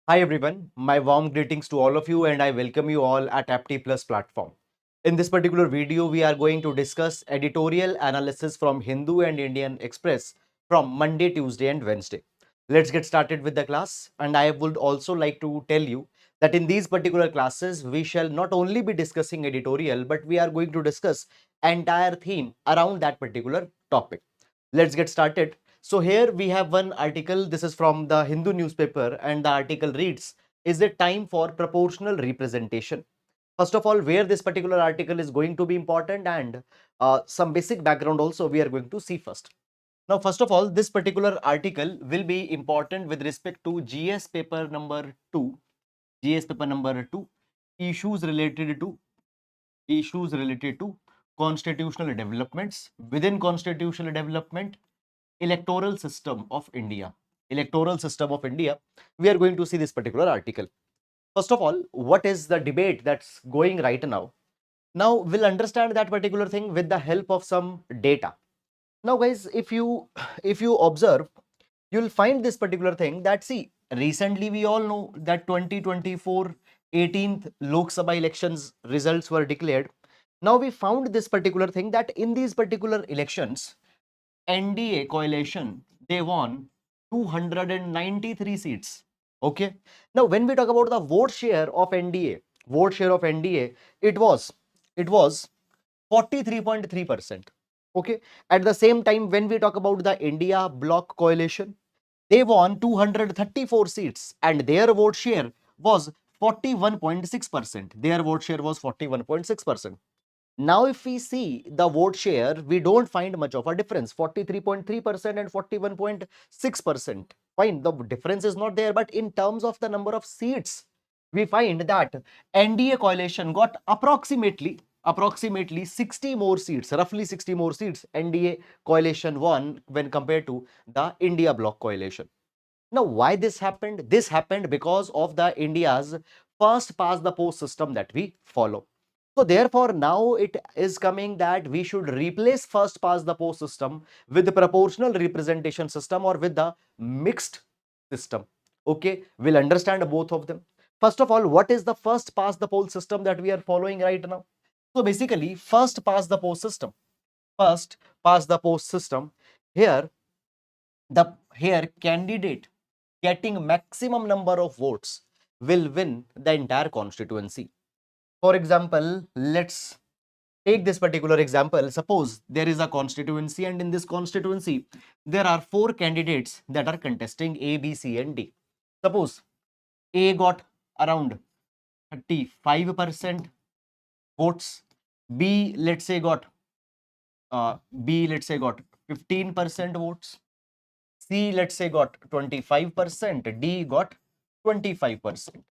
Hi everyone, my warm greetings to all of you and I welcome you all at Apti Plus platform. In this particular video, we are going to discuss editorial analysis from Hindu and Indian Express from Monday, Tuesday and Wednesday. Let's get started with the class, and I would also like to tell you that in these particular classes, we shall not only be discussing editorial, but we are going to discuss entire theme around that particular topic. Let's get started. So here we have one article. This is from the Hindu newspaper, and the article reads, "Is it time for proportional representation?" First of all, where this particular article is going to be important, and some basic background also we are going to see first. Now, first of all, this particular article will be important with respect to GS paper number 2, GS paper number 2, issues related to issues related to constitutional developments. Within constitutional development, electoral system of India. Electoral system of India. We are going to see this particular article. First of all, what is the debate that's going right now? Now we'll understand that particular thing with the help of some data. Now, guys, if you observe, you'll find this particular thing that, see, recently we all know that 2024 18th Lok Sabha elections results were declared. Now we found this particular thing that in these particular elections, NDA coalition, they won 293 seats. Okay. Now, when we talk about the vote share of NDA, it was 43.3%. Okay. At the same time, when we talk about the India Bloc coalition, they won 234 seats and their vote share was 41.6%. Their vote share was 41.6%. Now, if we see the vote share, we don't find much of a difference, 43.3% and 41.6%. Fine, the difference is not there, but in terms of the number of seats, we find that NDA coalition got approximately 60 more seats, roughly 60 more seats. NDA coalition won when compared to the India Bloc coalition. Now, why this happened? This happened because of the India's first past the post system that we follow. So therefore, now it is coming that we should replace first past the post system with the proportional representation system or with the mixed system. Okay, we'll understand both of them. First of all, what is the first past the post system that we are following right now? So basically, first past the post system. First past the post system. Here, here candidate getting maximum number of votes will win the entire constituency. For example, let's take this particular example. Suppose there is a constituency, and in this constituency, there are four candidates that are contesting A, B, C, and D. Suppose A got around 35% votes, B, let's say, got 15% votes, C, let's say, got 25%, D got 25%.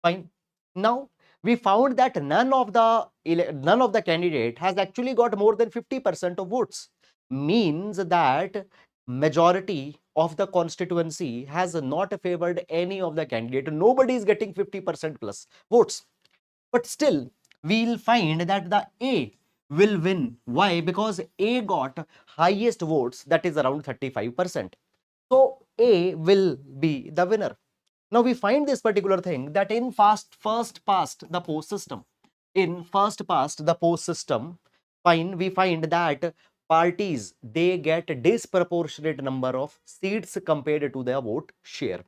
Fine. Now we found that none of the candidate has actually got more than 50% of votes. Means that majority of the constituency has not favored any of the candidate. Nobody is getting 50% plus votes. But still, we'll find that the A will win. Why? Because A got highest votes, that is around 35%. So A will be the winner. Now we find this particular thing that in first past the post system, fine, we find that parties, they get disproportionate number of seats compared to their vote share.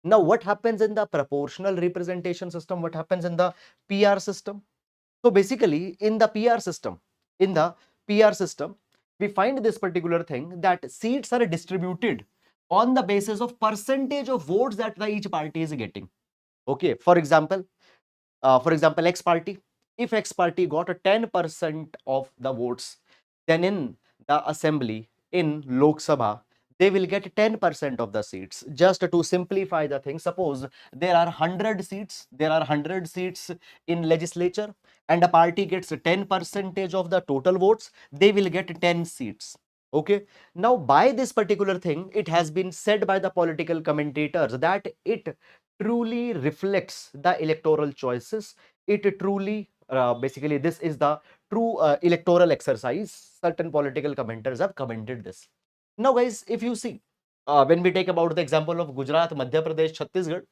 Now, what happens in the proportional representation system? What happens in the PR system? So basically, in the PR system, we find this particular thing that seats are distributed on the basis of percentage of votes that each party is getting. Okay, for example, X party. If X party got a 10% of the votes, then in the assembly, in Lok Sabha, they will get 10% of the seats. Just to simplify the thing, suppose there are 100 seats in legislature, and a party gets 10% of the total votes, they will get 10 seats. Okay. Now, by this particular thing, it has been said by the political commentators that it truly reflects the electoral choices. It truly, basically, this is the true electoral exercise. Certain political commenters have commented this. Now, guys, if you see, when we take about the example of Gujarat, Madhya Pradesh, Chhattisgarh,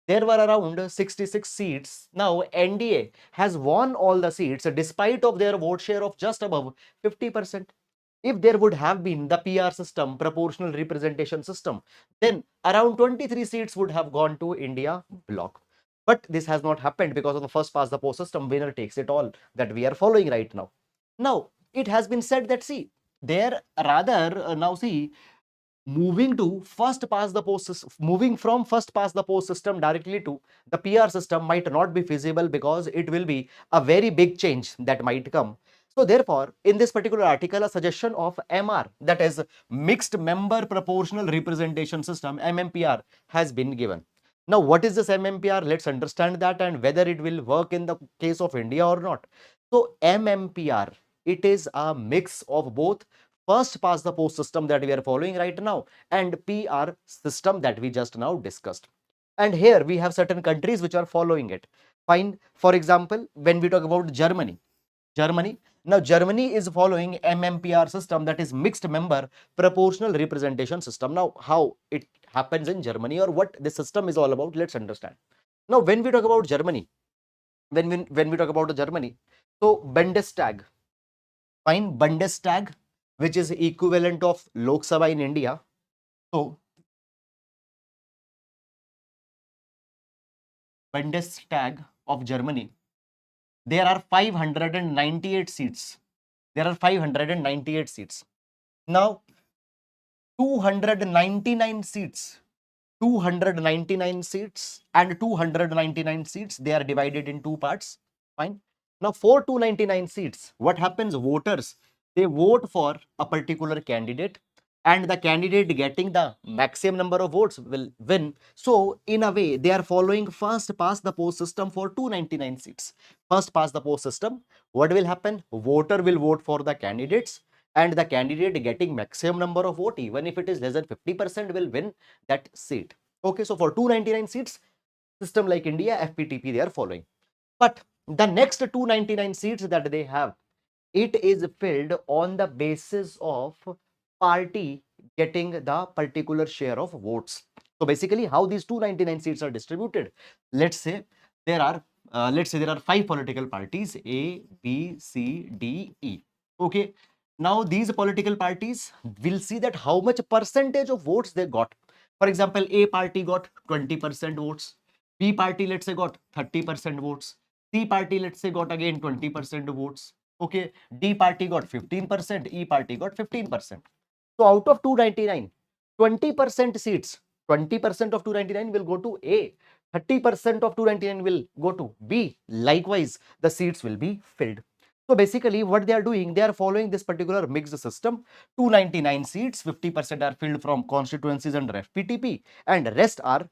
there were around 66 seats. Now NDA has won all the seats despite of their vote share of just above 50%. If there would have been the PR system, proportional representation system, then around 23 seats would have gone to India bloc. But this has not happened because of the first past the post system, winner takes it all that we are following right now. Now, it has been said that, see, there rather, now see, moving from first past the post system directly to the PR system might not be feasible because it will be a very big change that might come. So therefore, in this particular article, a suggestion of MR, that is mixed member proportional representation system, MMPR, has been given. Now, what is this MMPR? Let's understand that and whether it will work in the case of India or not. So MMPR, it is a mix of both first past the post system that we are following right now and PR system that we just now discussed. And here we have certain countries which are following it. Fine. For example, when we talk about Germany, now Germany is following MMPR system, that is mixed member proportional representation system. Now, how it happens in Germany or what this system is all about, let's understand. Now, when we talk about Germany, when we talk about Germany, so Bundestag, fine, Bundestag, which is equivalent of Lok Sabha in India. So Bundestag of Germany, there are 598 seats. There are 598 seats. Now, 299 seats, 299 seats and 299 seats, they are divided in two parts. Fine. Now, for 299 seats, what happens? Voters, they vote for a particular candidate and the candidate getting the maximum number of votes will win. So, in a way, they are following first past the post system for 299 seats. First past the post system, what will happen? Voter will vote for the candidates and the candidate getting maximum number of vote, even if it is less than 50%, will win that seat. Okay, so for 299 seats, system like India, FPTP, they are following. But the next 299 seats that they have, it is filled on the basis of party getting the particular share of votes. So basically, how these 299 seats are distributed, let's say there are five political parties, A, B, C, D, E. Okay, now these political parties will see that how much percentage of votes they got. For example, A party got 20% votes, B party, let's say, got 30% votes, C party, let's say, got again 20% votes. Okay, D party got 15%, E party got 15%. So out of 299, 20% seats, 20% of 299 will go to A, 30% of 299 will go to B. Likewise, the seats will be filled. So basically, what they are doing, they are following this particular mixed system. 299 seats, 50% are filled from constituencies under FPTP, and rest are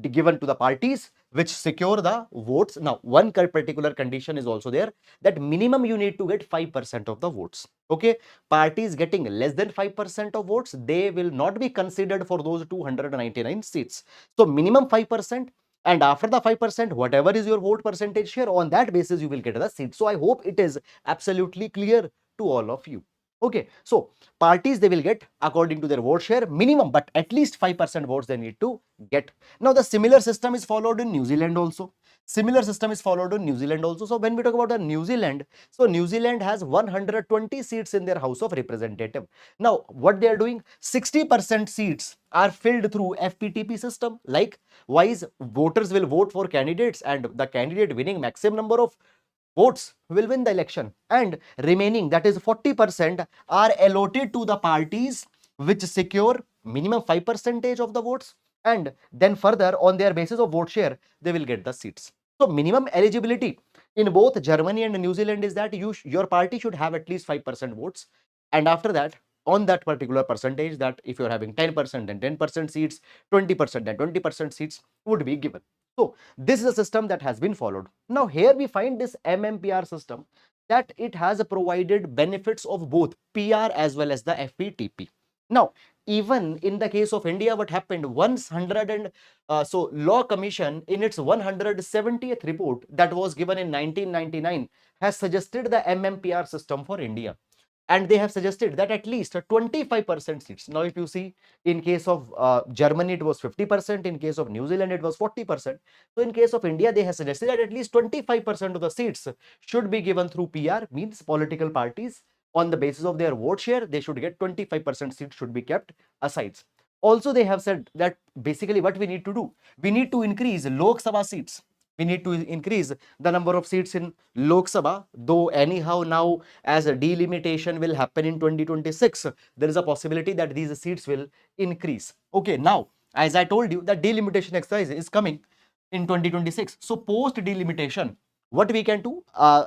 given to the parties which secure the votes. Now, one particular condition is also there, that minimum you need to get 5% of the votes. Okay, parties getting less than 5% of votes, they will not be considered for those 299 seats. So minimum 5%, and after the 5%, whatever is your vote percentage share, on that basis you will get the seat. So I hope it is absolutely clear to all of you. Okay, so parties, they will get according to their vote share minimum, but at least 5% votes they need to get. Now the similar system is followed in New Zealand also. Similar system is followed in New Zealand also. So when we talk about New Zealand, so New Zealand has 120 seats in their House of Representative. Now what they are doing, 60% seats are filled through FPTP system. Likewise, voters will vote for candidates and the candidate winning maximum number of votes will win the election, and remaining, that is 40%, are allotted to the parties which secure minimum 5% of the votes, and then further on their basis of vote share they will get the seats. So minimum eligibility in both Germany and New Zealand is that your party should have at least 5% votes, and after that, on that particular percentage, that if you're having 10%, then 10% seats, 20%, then 20% seats would be given. So this is a system that has been followed. Now here we find this MMPR system, that it has provided benefits of both PR as well as the FPTP. Now, even in the case of India, what happened, so Law Commission in its 170th report that was given in 1999 has suggested the MMPR system for India. and they have suggested that at least 25% seats. Now, if you see, in case of Germany, it was 50%, in case of New Zealand, it was 40%. So, in case of India, they have suggested that at least 25% of the seats should be given through PR, means political parties, on the basis of their vote share, they should get 25% seats should be kept aside. Also, they have said that basically what we need to do, we need to increase Lok Sabha seats. We need to increase the number of seats in Lok Sabha, though anyhow now as a delimitation will happen in 2026, there is a possibility that these seats will increase. Okay, now as I told you, the delimitation exercise is coming in 2026. So post delimitation, what we can do,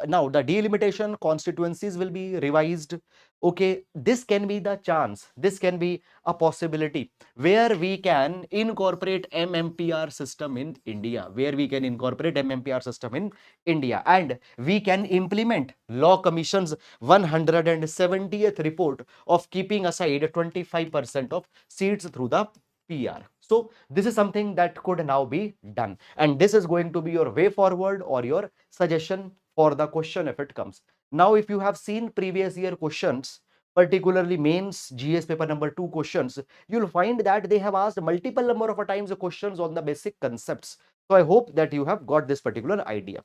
now the delimitation constituencies will be revised. Okay, this can be the chance, this can be a possibility where we can incorporate MMPR system in India, where we can incorporate MMPR system in India, and we can implement Law Commission's 170th report of keeping aside 25% of seats through the PR. So this is something that could now be done, and this is going to be your way forward or your suggestion for the question if it comes. Now, if you have seen previous year questions, particularly mains GS paper number 2 questions, you'll find that they have asked multiple number of times questions on the basic concepts. So I hope that you have got this particular idea.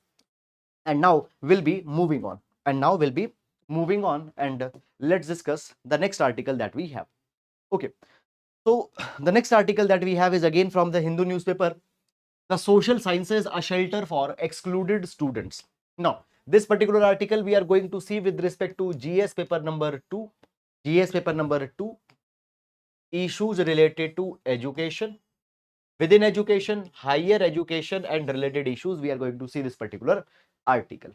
And now we'll be moving on. And let's discuss the next article that we have. Okay. So the next article that we have is again from the Hindu newspaper. The social sciences, a shelter for excluded students. Now, this particular article we are going to see with respect to GS paper number 2. GS paper number 2, issues related to education. Within education, higher education and related issues, we are going to see this particular article.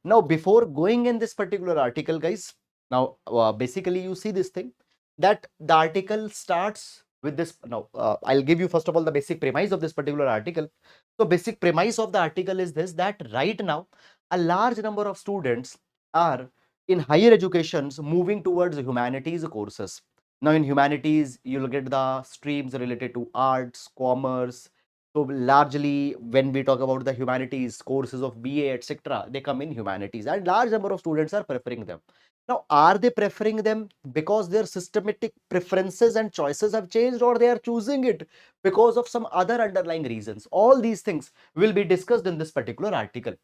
Now, before going in this particular article, guys, now basically you see this thing that the article starts with this. Now, I'll give you first of all the basic premise of this particular article. So, basic premise of the article is this, that right now a large number of students are in higher educations moving towards humanities courses. Now, in humanities, you'll get the streams related to arts, commerce. So largely when we talk about the humanities courses of BA, etc., they come in humanities, and large number of students are preferring them. Now, are they preferring them because their systematic preferences and choices have changed, or they are choosing it because of some other underlying reasons? All these things will be discussed in this particular article.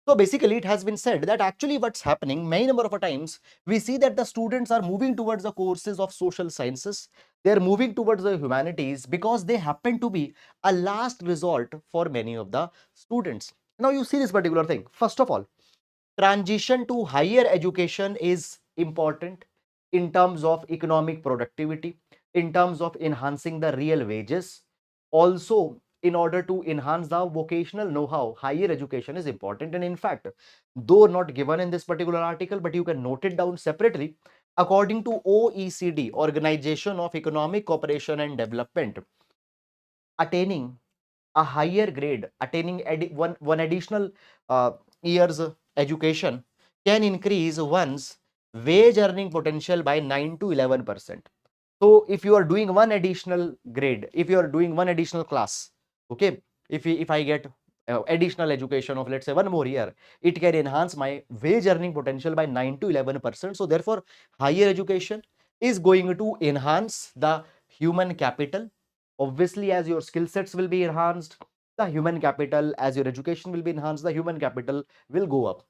So basically, it has been said that actually what's happening, many number of times, we see that the students are moving towards the courses of social sciences. They are moving towards the humanities because they happen to be a last resort for many of the students. Now you see this particular thing. First of all, transition to higher education is important in terms of economic productivity, in terms of enhancing the real wages. Also, in order to enhance the vocational know-how, higher education is important. And in fact, though not given in this particular article, but you can note it down separately. According to OECD, Organization of Economic Cooperation and Development, attaining a higher grade, attaining one additional years education can increase one's wage earning potential by 9 to 11%. So if you are doing one additional grade, if you are doing one additional class, okay, if I get additional education of let's say one more year, it can enhance my wage earning potential by 9 to 11%. So therefore, higher education is going to enhance the human capital. Obviously, as your skill sets will be enhanced, the human capital, as your education will be enhanced, the human capital will go up.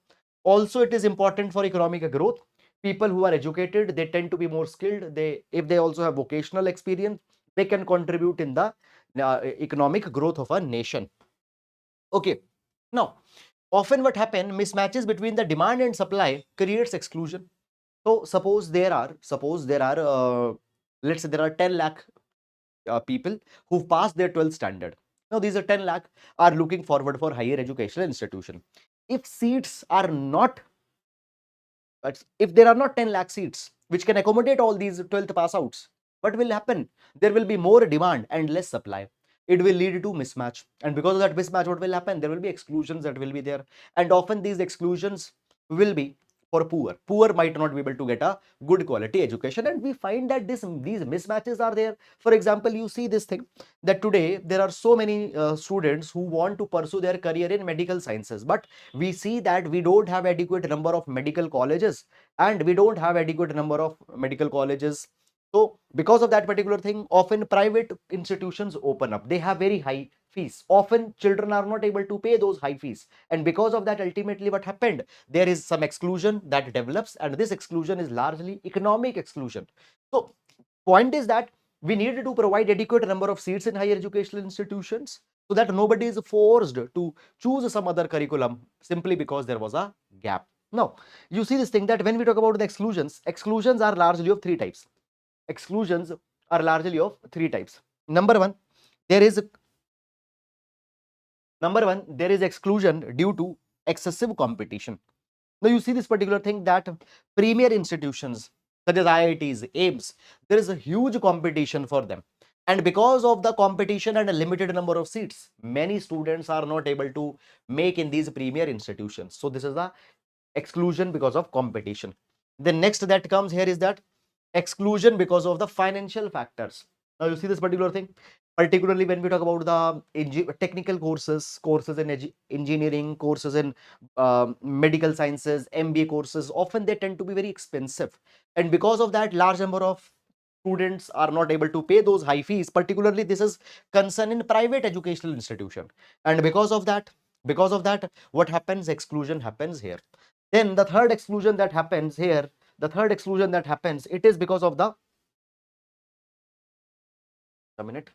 Also, it is important for economic growth. People who are educated, they tend to be more skilled. If they also have vocational experience, they can contribute in the economic growth of a nation. Okay. Now, often what happens, mismatches between the demand and supply creates exclusion. So suppose there are let's say there are 10 lakh people who've passed their 12th standard. Now, these are 10 lakh are looking forward for higher educational institution. If seats are not, if there are not 10 lakh seats which can accommodate all these 12th pass outs, what will happen? There will be more demand and less supply. It will lead to mismatch. And because of that mismatch, what will happen? There will be exclusions that will be there. And often these exclusions will be for poor. Poor might not be able to get a good quality education, and we find that these mismatches are there. For example, you see this thing that today there are so many students who want to pursue their career in medical sciences, but we see that we don't have adequate number of medical colleges, and we don't have adequate number of medical colleges. So because of that particular thing, often private institutions open up. They have very high fees. Often children are not able to pay those high fees, and because of that, ultimately what happened, there is some exclusion that develops, and this exclusion is largely economic exclusion. So point is that we need to provide adequate number of seats in higher educational institutions so that nobody is forced to choose some other curriculum simply because there was a gap. Now, you see this thing that when we talk about the exclusions are largely of three types. Exclusions are largely of three types. Number one, there is exclusion due to excessive competition. Now you see this particular thing that premier institutions such as IITs, AIMS, there is a huge competition for them. And because of the competition and a limited number of seats, many students are not able to make in these premier institutions. So this is the exclusion because of competition. The next that comes here is that exclusion because of the financial factors. Now you see this particular thing, particularly when we talk about the technical courses in engineering, courses in medical sciences, MBA courses, often they tend to be very expensive. And because of that, large number of students are not able to pay those high fees. Particularly, this is concern in private educational institution. And because of that, what happens? Exclusion happens here. Then the third exclusion that happens here, it is because of the, a minute.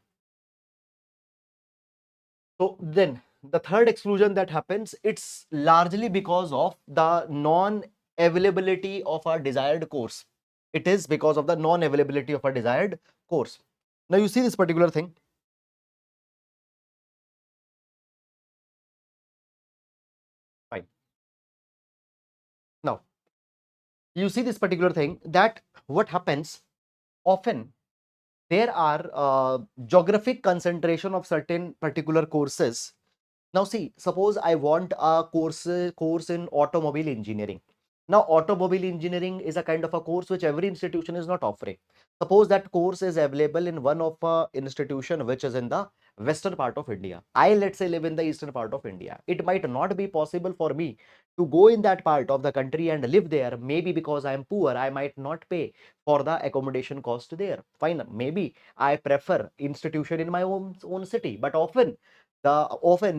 So then the third exclusion that happens, it's largely because of the non-availability of a desired course. It is because of the non-availability of a desired course. Now you see this particular thing. Fine. Now you see this particular thing that what happens often, there are geographic concentration of certain particular courses. Now see, suppose I want a course in automobile engineering. Now automobile engineering is a kind of a course which every institution is not offering. Suppose that course is available in one of a institution which is in the western part of India. I, let's say, live in the eastern part of India. It might not be possible for me to go in that part of the country and live there. Maybe because I am poor, I might not pay for the accommodation cost there. Fine, maybe I prefer institution in my own city. But often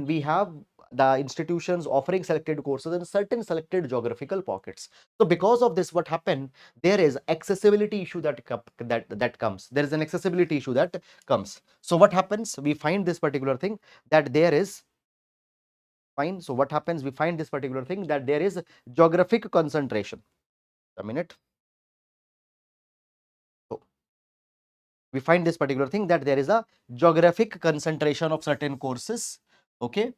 we have the institutions offering selected courses in certain selected geographical pockets. So because of this, what happened, there is accessibility issue that comes. There is an accessibility issue that comes. So what happens? We find this particular thing that there is fine. So what happens? We find this particular thing that there is geographic concentration. A minute. So we find this particular thing that there is a geographic concentration of certain courses. Okay.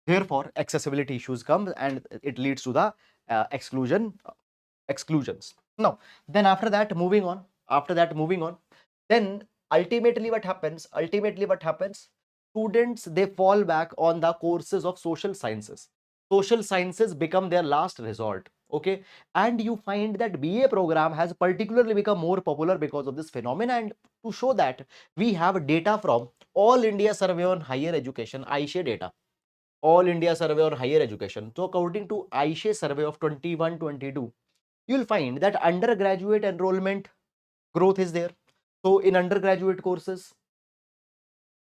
Therefore, accessibility issues come and it leads to the exclusions. Now, then after that, moving on, then ultimately what happens? Students, they fall back on the courses of social sciences. Social sciences become their last resort. Okay. And you find that BA program has particularly become more popular because of this phenomena. And to show that, we have data from All India Survey on Higher Education, AISHE data. All India Survey on Higher Education. So according to AISHE survey of 21-22, you'll find that undergraduate enrollment growth is there. So in undergraduate courses,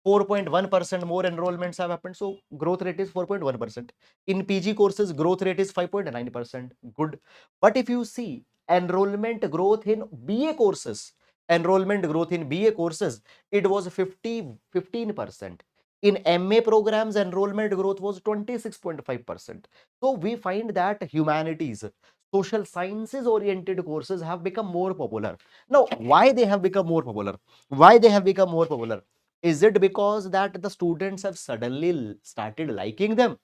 4.1% more enrollments have happened. So growth rate is 4.1%. In PG courses, growth rate is 5.9%. Good. But if you see enrollment growth in BA courses, it was 15%. In MA programs, enrollment growth was 26.5%. So we find that humanities, social sciences oriented courses have become more popular. Now, why they have become more popular? Is it because that the students have suddenly started liking them?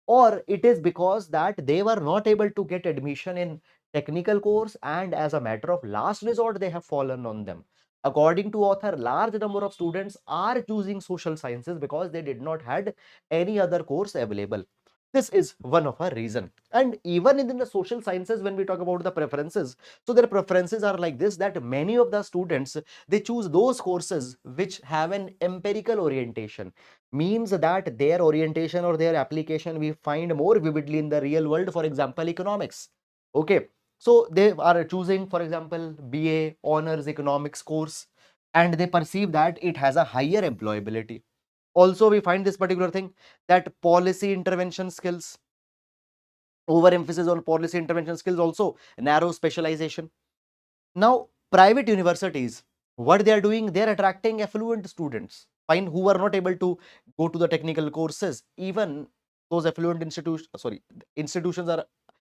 Or it is because that they were not able to get admission in technical course and as a matter of last resort, they have fallen on them? According to author, large number of students are choosing social sciences because they did not had any other course available. This is one of our reason. And even in the social sciences, when we talk about the preferences, so their preferences are like this, that many of the students, they choose those courses which have an empirical orientation, means that their orientation or their application we find more vividly in the real world. For example, economics. Okay, so they are choosing, for example, BA honors economics course, and they perceive that it has a higher employability. Also, we find this particular thing, that policy intervention skills, overemphasis on policy intervention skills, also narrow specialization. Now, private universities, what they are doing, they are attracting affluent students, fine, who are not able to go to the technical courses. Even those affluent institutions are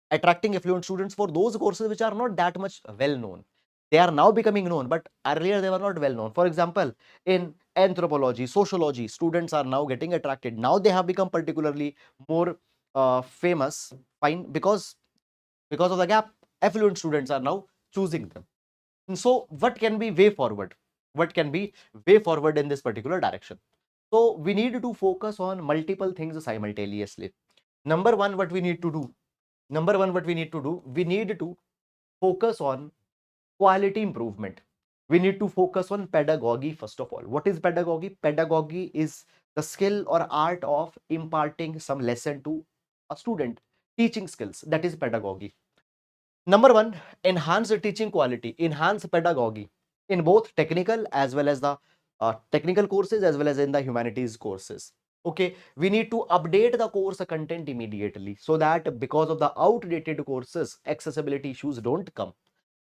attracting affluent students for those courses which are not that much well known. They are now becoming known, but earlier they were not well known. For example, in anthropology, sociology, students are now getting attracted. Now they have become particularly more famous, fine, because of the gap, affluent students are now choosing them. And so, what can be way forward? What can be way forward in this particular direction? So, we need to focus on multiple things simultaneously. Number one, what we need to do? Number one, what we need to do? We need to focus on quality improvement. We need to focus on pedagogy first of all. What is pedagogy? Pedagogy is the skill or art of imparting some lesson to a student, teaching skills. That is pedagogy. Number one, enhance the teaching quality, enhance pedagogy in both technical as well as the technical courses as well as in the humanities courses. Okay, we need to update the course content immediately so that because of the outdated courses, accessibility issues don't come.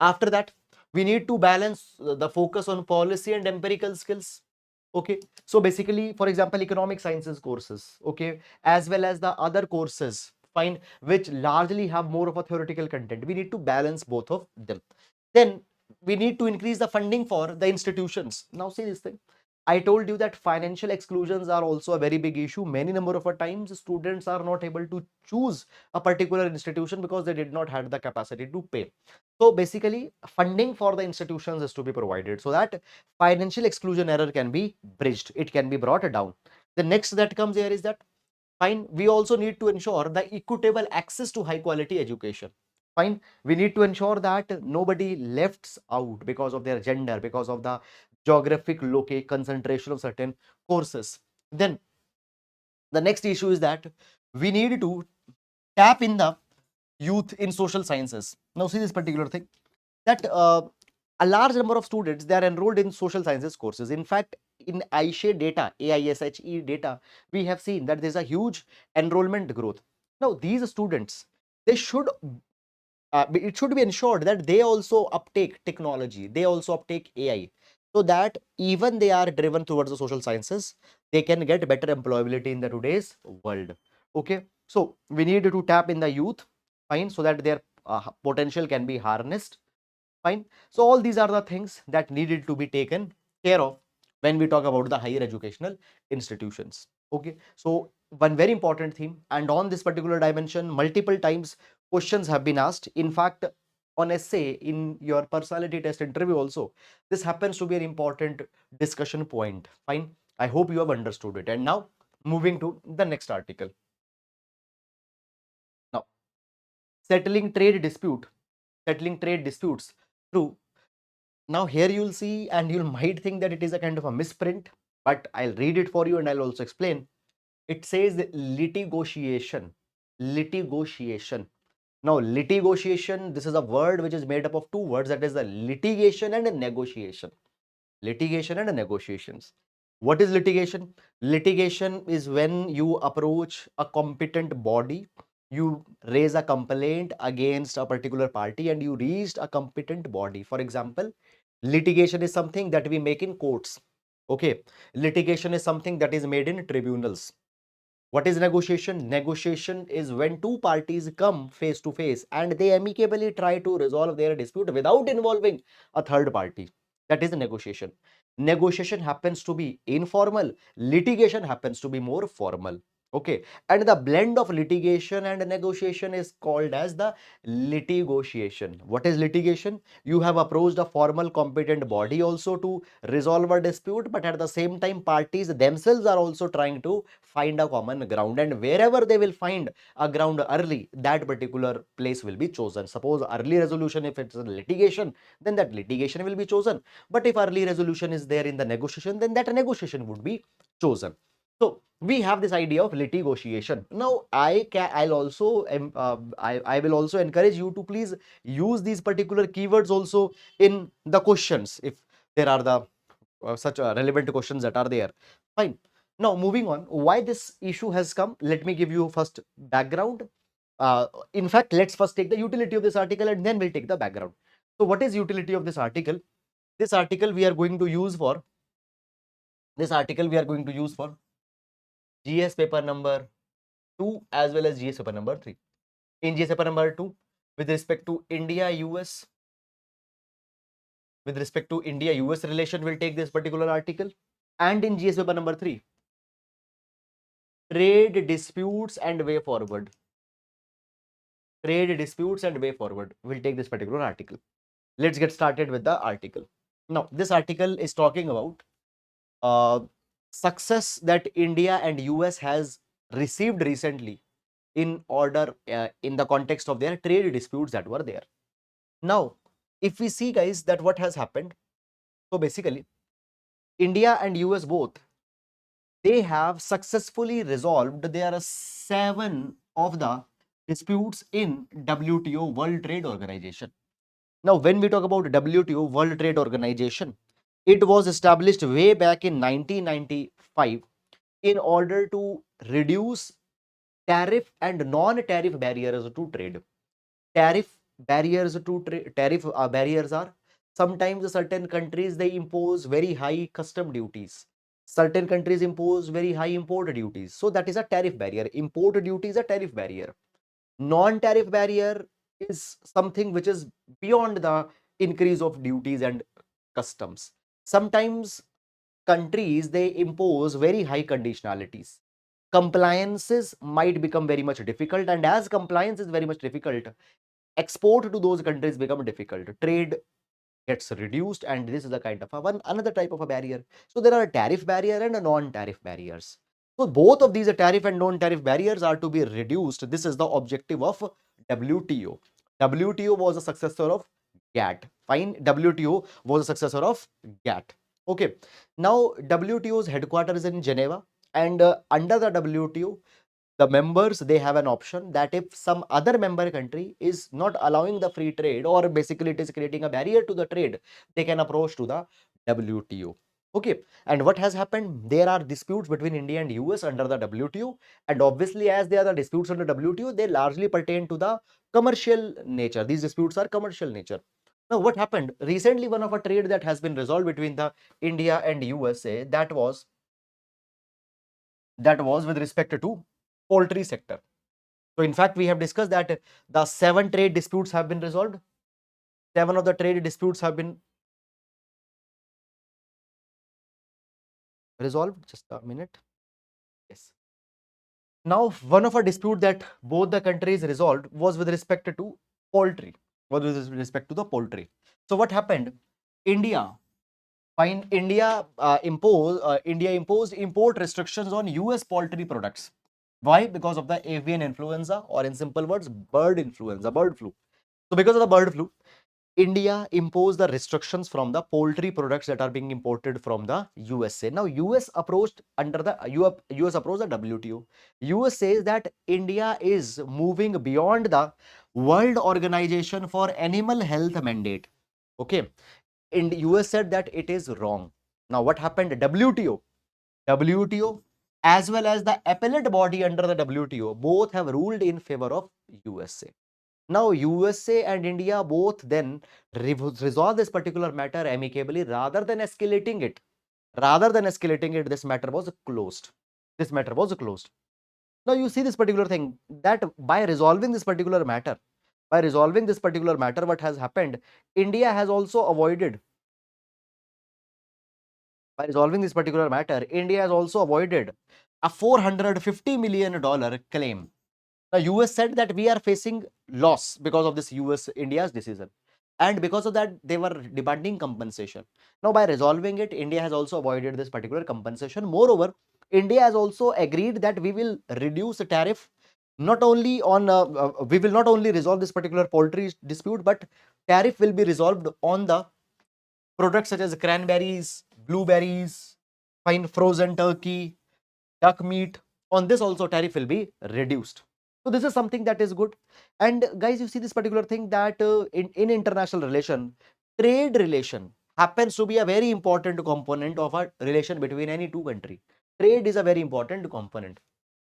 After that, we need to balance the focus on policy and empirical skills. Okay, so basically, for example, economic sciences courses, okay, as well as the other courses, fine, which largely have more of a theoretical content. We need to balance both of them. Then we need to increase the funding for the institutions. Now, see this thing. I told you that financial exclusions are also a very big issue. Many number of times, students are not able to choose a particular institution because they did not have the capacity to pay. So basically, funding for the institutions is to be provided so that financial exclusion error can be bridged. It can be brought down. The next that comes here is that, fine, we also need to ensure the equitable access to high quality education. Fine, we need to ensure that nobody left out because of their gender, because of the geographic locate concentration of certain courses. Then the next issue is that we need to tap in the youth in social sciences. Now see this particular thing, that a large number of students, they are enrolled in social sciences courses. In fact, in AISHE data, AISHE data, we have seen that there's a huge enrollment growth. Now these students, they should it should be ensured that they also uptake technology, they also uptake AI, so that even they are driven towards the social sciences, they can get better employability in the today's world. Okay, so we need to tap in the youth, fine, so that their potential can be harnessed. Fine. So all these are the things that needed to be taken care of when we talk about the higher educational institutions. Okay. So one very important theme, and on this particular dimension, multiple times questions have been asked. In fact, on essay in your personality test interview also, this happens to be an important discussion point. Fine. I hope you have understood it. And now moving to the next article. Now, settling trade dispute, settling trade disputes through. Now here you'll see and you might think that it is a kind of a misprint, but I'll read it for you and I'll also explain. It says litigation. Litigation. Now litigation, this is a word which is made up of two words, that is the litigation and a negotiation. Litigation and negotiations. What is litigation? Litigation is when you approach a competent body, you raise a complaint against a particular party and you reached a competent body. For example, litigation is something that we make in courts. Okay. Litigation is something that is made in tribunals. What is negotiation? Negotiation is when two parties come face to face and they amicably try to resolve their dispute without involving a third party. That is negotiation. Negotiation happens to be informal, litigation happens to be more formal. Okay, and the blend of litigation and negotiation is called as the litigation. What is litigation? You have approached a formal competent body also to resolve a dispute, but at the same time, parties themselves are also trying to find a common ground, and wherever they will find a ground early, that particular place will be chosen. Suppose early resolution, if it's a litigation, then that litigation will be chosen. But if early resolution is there in the negotiation, then that negotiation would be chosen. So we have this idea of litigation. Now, I'll also I will also encourage you to please use these particular keywords also in the questions if there are the such relevant questions that are there. Fine. Now, moving on, why this issue has come? Let me give you first background. In fact, let's first take the utility of this article and then we'll take the background. So, what is utility of this article? This article we are going to use for GS paper number 2 as well as GS paper number 3. In GS paper number 2, with respect to India US relation, will take this particular article. And in GS paper number 3, trade disputes and way forward. Trade disputes and way forward will take this particular article. Let's get started with the article. Now, this article is talking about uh, success that India and US has received recently in order in the context of their trade disputes that were there. Now, if we see, guys, that what has happened, so basically, India and US both, they have successfully resolved there are 7 of the disputes in WTO, World Trade Organization. Now, when we talk about WTO, World Trade Organization, it was established way back in 1995 in order to reduce tariff and non-tariff barriers to trade. Tariff barriers are sometimes certain countries they impose very high custom duties. Certain countries impose very high import duties. So that is a tariff barrier. Import duty is a tariff barrier. Non-tariff barrier is something which is beyond the increase of duties and customs. Sometimes countries they impose very high conditionalities. Compliances might become very much difficult, and as compliance is very much difficult, export to those countries become difficult. Trade gets reduced, and this is a kind of a one another type of a barrier. So there are a tariff barrier and a non-tariff barriers. So both of these tariff and non-tariff barriers are to be reduced. This is the objective of WTO. WTO was a successor of GATT. Fine, WTO was a successor of GATT. Okay, now WTO's headquarters is in Geneva, and under the WTO, the members they have an option that if some other member country is not allowing the free trade, or basically it is creating a barrier to the trade, they can approach to the WTO. Okay, and what has happened, there are disputes between India and US under the WTO, and obviously as they are the disputes under WTO, they largely pertain to the commercial nature. These disputes are commercial nature. Now what happened recently, one of a trade that has been resolved between the India and USA, that was with respect to poultry sector. So in fact, we have discussed that the 7 trade disputes have been resolved. 7 of the trade disputes have been resolved. Just a minute. Yes. Now, one of a dispute that both the countries resolved was with respect to poultry. Was with respect to the poultry. So what happened? India, India imposed import restrictions on US poultry products. Why? Because of the avian influenza, or in simple words, bird flu. So because of the bird flu, India imposed the restrictions from the poultry products that are being imported from the USA. Now, US approached US approached the WTO. US says that India is moving beyond the World Organization for Animal Health mandate. Okay, and US said that it is wrong. Now, what happened? WTO as well as the appellate body under the WTO both have ruled in favor of USA. Now, USA and India both then resolve this particular matter amicably rather than escalating it. This matter was closed. Now, you see this particular thing that by resolving this particular matter, what has happened? India has also avoided by resolving this particular matter. India has also avoided a $450 million claim. The US said that we are facing loss because of this US India's decision. And because of that, they were demanding compensation. Now, by resolving it, India has also avoided this particular compensation. Moreover, India has also agreed that we will reduce the tariff not only on, we will not only resolve this particular poultry dispute, but tariff will be resolved on the products such as cranberries, blueberries, fine frozen turkey, duck meat. On this also tariff will be reduced. So this is something that is good. And guys, you see this particular thing that in international relation, trade relation happens to be a very important component of a relation between any two country. Trade is a very important component.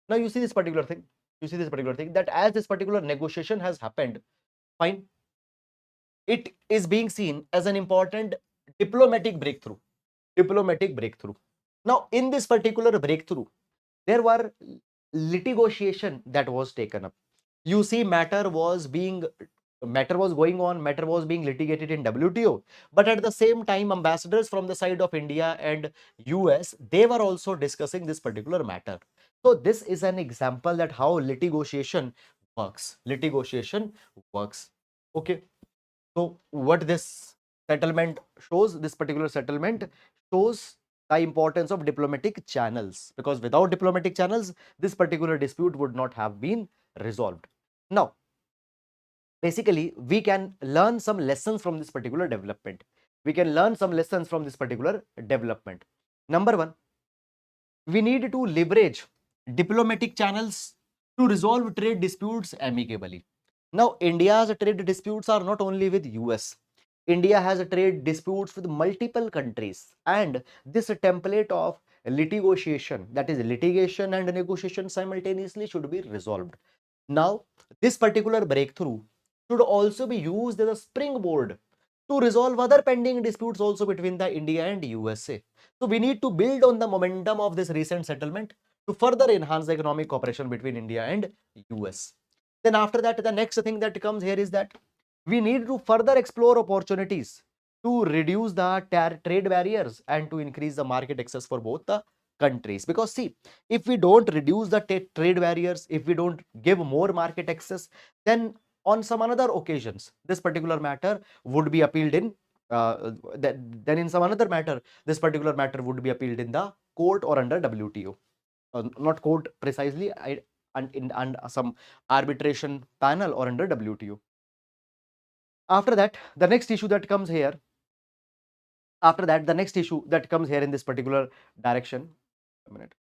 Now you see this particular thing. You see this particular thing that as this particular negotiation has happened, fine, it is being seen as an important diplomatic breakthrough. Diplomatic breakthrough. Now, in this particular breakthrough, there were litigation that was taken up. You see, matter was going on, matter was being litigated in WTO. But at the same time, ambassadors from the side of India and US, they were also discussing this particular matter. So this is an example that how litigation works. Litigation works. Okay. So what this settlement shows, this particular settlement shows the importance of diplomatic channels, because without diplomatic channels, this particular dispute would not have been resolved. Now, basically, we can learn some lessons from this particular development. We can learn some lessons from this particular development. Number one, we need to leverage diplomatic channels to resolve trade disputes amicably. Now, India's trade disputes are not only with US. India has trade disputes with multiple countries, and this template of litigation, that is litigation and negotiation simultaneously, should be resolved. Now, this particular breakthrough should also be used as a springboard to resolve other pending disputes also between the India and USA. So we need to build on the momentum of this recent settlement to further enhance the economic cooperation between India and US. Then after that, the next thing that comes here is that we need to further explore opportunities to reduce the trade barriers and to increase the market access for both the countries. Because see, if we don't reduce the trade barriers, if we don't give more market access, then on some another occasions, this particular matter would be appealed in, then in some another matter, this particular matter would be appealed in the court or under WTO. Not court precisely, and some arbitration panel or under WTO. After that, the next issue that comes here, the next issue that comes here in this particular direction, a minute.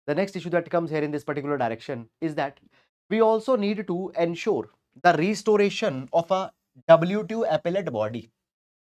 The next issue that comes here in this particular direction is that we also need to ensure the restoration of a WTO appellate body.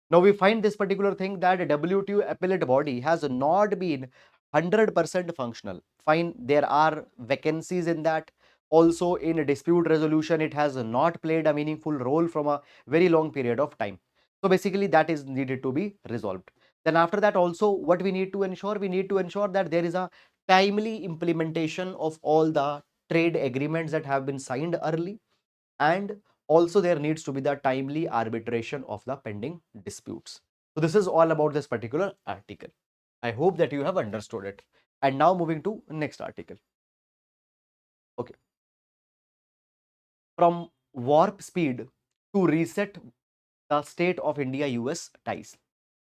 Now we find this particular thing that a WTO appellate body has not been 100% functional. Fine, there are vacancies in that. Also in dispute resolution, it has not played a meaningful role from a very long period of time. So basically that is needed to be resolved. Then after that also, what we need to ensure? We need to ensure that there is a timely implementation of all the trade agreements that have been signed early, and also there needs to be the timely arbitration of the pending disputes. So this is all about this particular article. I hope that you have understood it. And now moving to next article. Okay. From warp speed to reset the state of India US ties.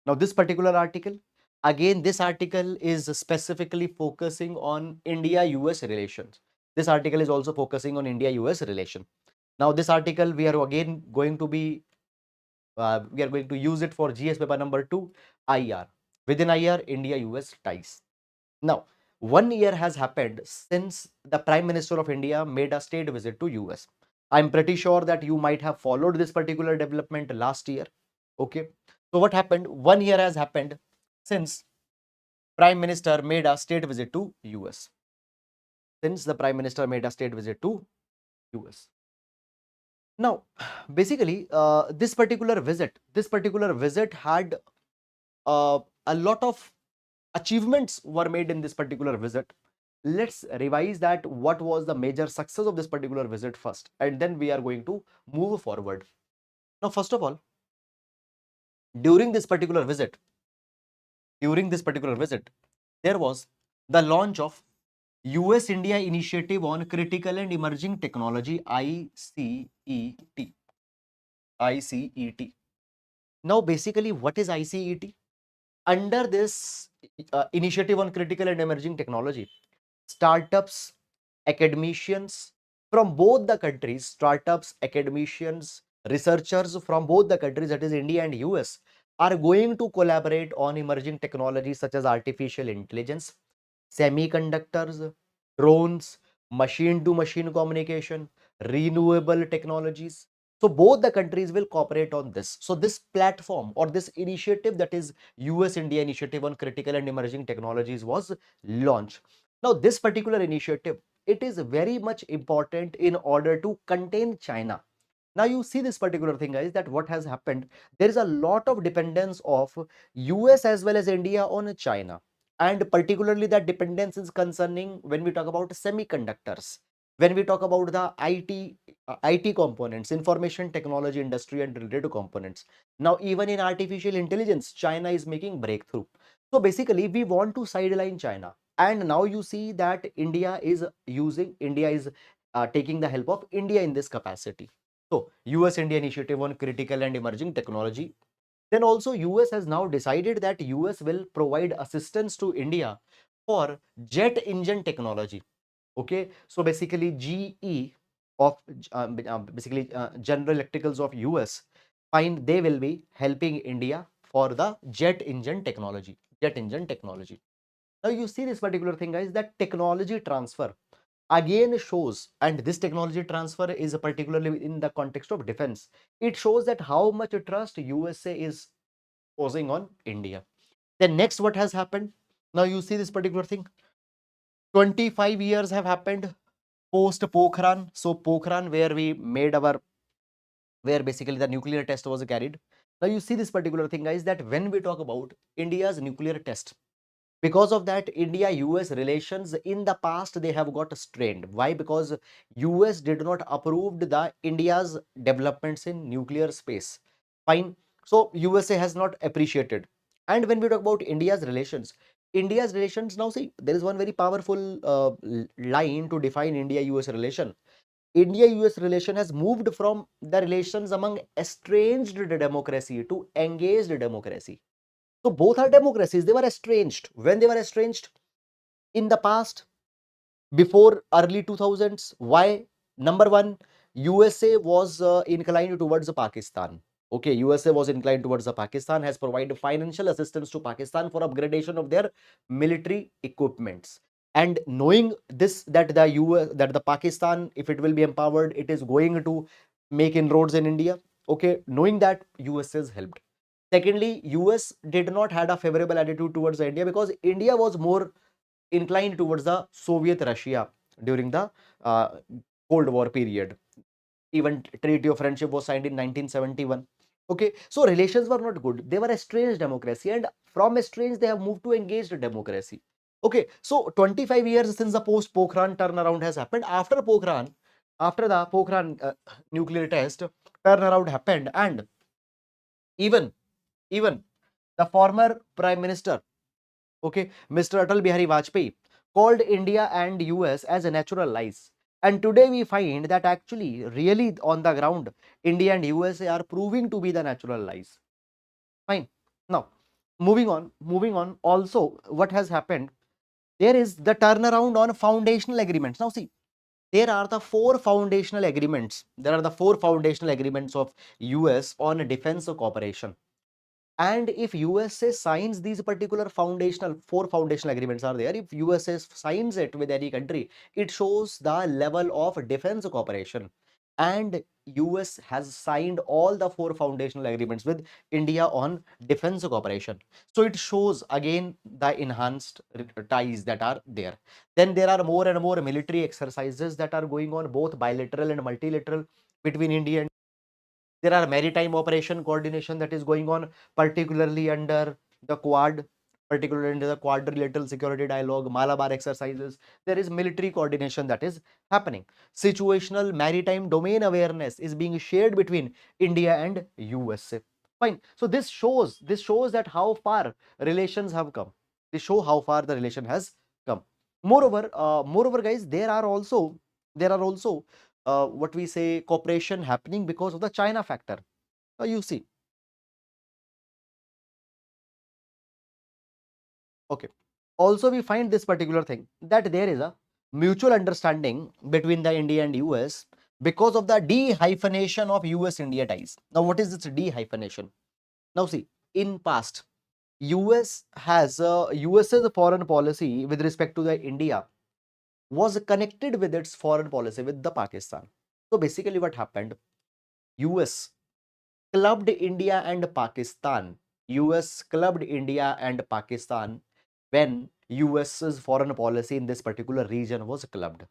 Now this particular article, again this article is specifically focusing on India US relations. This article is also focusing on India US relation. Now this article we are again going to be we are going to use it for GS paper number 2, IR. Within IR, India US ties. Now, 1 year has happened since the Prime Minister of India made a state visit to US. I'm pretty sure that you might have followed this particular development last year. Okay. So what happened? 1 year has happened since Prime Minister made a state visit to US. Since the Prime Minister made a state visit to US. Now, basically, this particular visit had a lot of achievements were made in this particular visit. Let's revise that what was the major success of this particular visit first, and then we are going to move forward. Now, first of all, during this particular visit, during this particular visit, there was the launch of US India Initiative on Critical and Emerging Technology, ICET. ICET. Now, basically, what is ICET? Under this initiative on critical and emerging technology, startups, academicians from both the countries, startups, academicians, researchers from both the countries, that is India and US, are going to collaborate on emerging technologies such as artificial intelligence, semiconductors, drones, machine to machine communication, renewable technologies. So both the countries will cooperate on this. So this platform or this initiative, that is US India Initiative on Critical and Emerging Technologies, was launched. Now this particular initiative, it is very much important in order to contain China. Now you see this particular thing, guys, that what has happened, there is a lot of dependence of US as well as India on China, and particularly that dependence is concerning when we talk about semiconductors, when we talk about the IT components, information technology industry and related components. Now even in artificial intelligence, China is making breakthrough. So basically we want to sideline China, and now you see that India is taking the help of India in this capacity. So US India Initiative on Critical and Emerging Technology. Then also US has now decided that US will provide assistance to India for jet engine technology. Okay, so basically GE of basically General Electricals of US, fine, they will be helping India for the jet engine technology. Jet engine technology. Now you see this particular thing, guys, that technology transfer again shows, and this technology transfer is particularly in the context of defense. It shows that how much trust USA is posing on India. Then next, what has happened? Now you see this particular thing. 25 years have happened post Pokhran. So Pokhran, where we made our, where basically the nuclear test was carried. Now you see this particular thing, guys, that when we talk about India's nuclear test, because of that, India US relations in the past, they have got strained. Why? Because US did not approve the India's developments in nuclear space. Fine. So USA has not appreciated. And when we talk about India's relations, now see, there is one very powerful line to define India US relation. India US relation has moved from the relations among estranged democracy to engaged democracy. So both are democracies. They were estranged. When they were estranged in the past, before early 2000s, why? Number one, USA was inclined towards Pakistan. Okay, USA was inclined towards Pakistan, has provided financial assistance to Pakistan for upgradation of their military equipments. And knowing this, that the US, that the Pakistan, if it will be empowered, it is going to make inroads in India. Okay, knowing that, US has helped. Secondly, US did not had a favorable attitude towards India because India was more inclined towards the Soviet Russia during the uh, Cold War period. Even Treaty of Friendship was signed in 1971. Okay, so relations were not good. They were estranged democracy, and from estranged they have moved to engaged democracy. Okay, so 25 years since the post Pokhran turnaround has happened. After the Pokhran nuclear test, turnaround happened, and even even the former Prime Minister, okay, Mr. Atal Bihari Vajpayee, called India and US as a natural allies. And today we find that actually, really on the ground, India and USA are proving to be the natural allies. Fine. Now, moving on. Also, what has happened? There is the turnaround on foundational agreements. Now, see, there are the four foundational agreements. There are the four foundational agreements of US on defense cooperation. And if USA signs these particular four foundational agreements are there, if USA signs it with any country, it shows the level of defense cooperation. And US has signed all the four foundational agreements with India on defense cooperation. So it shows again the enhanced ties that are there. Then there are more and more military exercises that are going on, both bilateral and multilateral, between India and there are maritime operation coordination that is going on, particularly under the Quad, particularly under the quadrilateral security dialogue, Malabar exercises. There is military coordination that is happening. Situational maritime domain awareness is being shared between India and USA. Fine. So this shows that how far relations have come. They show how far the relation has come. Moreover, guys, there are also what we say cooperation happening because of the China factor. You see, okay. Also, we find this particular thing that there is a mutual understanding between the India and US because of the de-hyphenation of US-India ties. Now, what is this de-hyphenation? Now, see, in past, US's foreign policy with respect to the India was connected with its foreign policy with the Pakistan. So basically, what happened? US clubbed India and Pakistan. US clubbed India and Pakistan when US's foreign policy in this particular region was clubbed.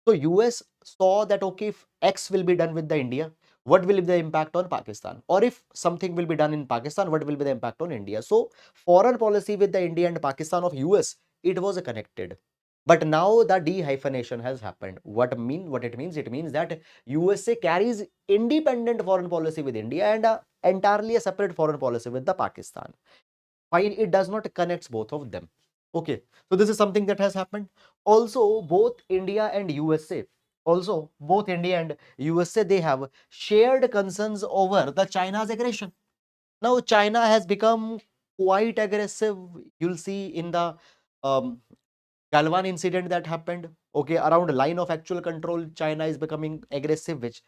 So US saw that okay, if X will be done with the India, what will be the impact on Pakistan? Or if something will be done in Pakistan, what will be the impact on India? So foreign policy with the India and Pakistan of US, it was connected. But now the de-hyphenation has happened. What it means? It means that USA carries independent foreign policy with India and entirely a separate foreign policy with the Pakistan. Fine, it does not connect both of them. Okay, so this is something that has happened. Also, both India and USA, they have shared concerns over the China's aggression. Now, China has become quite aggressive. You'll see in the um, Galwan incident that happened. Okay, around line of actual control, China is becoming aggressive, which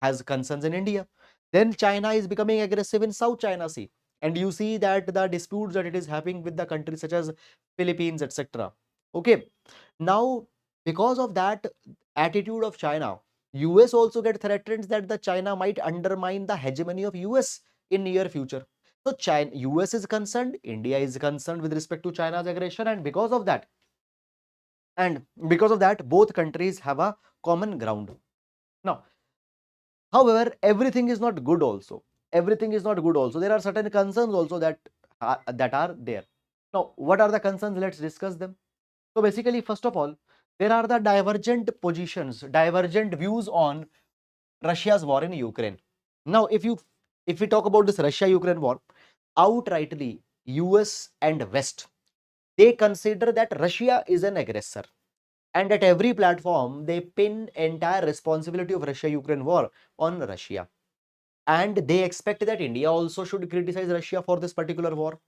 has concerns in India. Then China is becoming aggressive in South China Sea. And you see that the disputes that it is having with the countries such as Philippines, etc. Okay. Now, because of that attitude of China, US also get threatened that the China might undermine the hegemony of US in near future. So China, US is concerned, India is concerned with respect to China's aggression, and because of that, both countries have a common ground. Now, however, everything is not good also. Everything is not good also. There are certain concerns also that are there. Now, what are the concerns? Let's discuss them. So basically, first of all, there are the divergent positions, divergent views on Russia's war in Ukraine. Now, if we talk about this Russia-Ukraine war, outrightly, US and West, they consider that Russia is an aggressor. And at every platform, they pin entire responsibility of Russia-Ukraine war on Russia. And they expect that India also should criticize Russia for this particular war.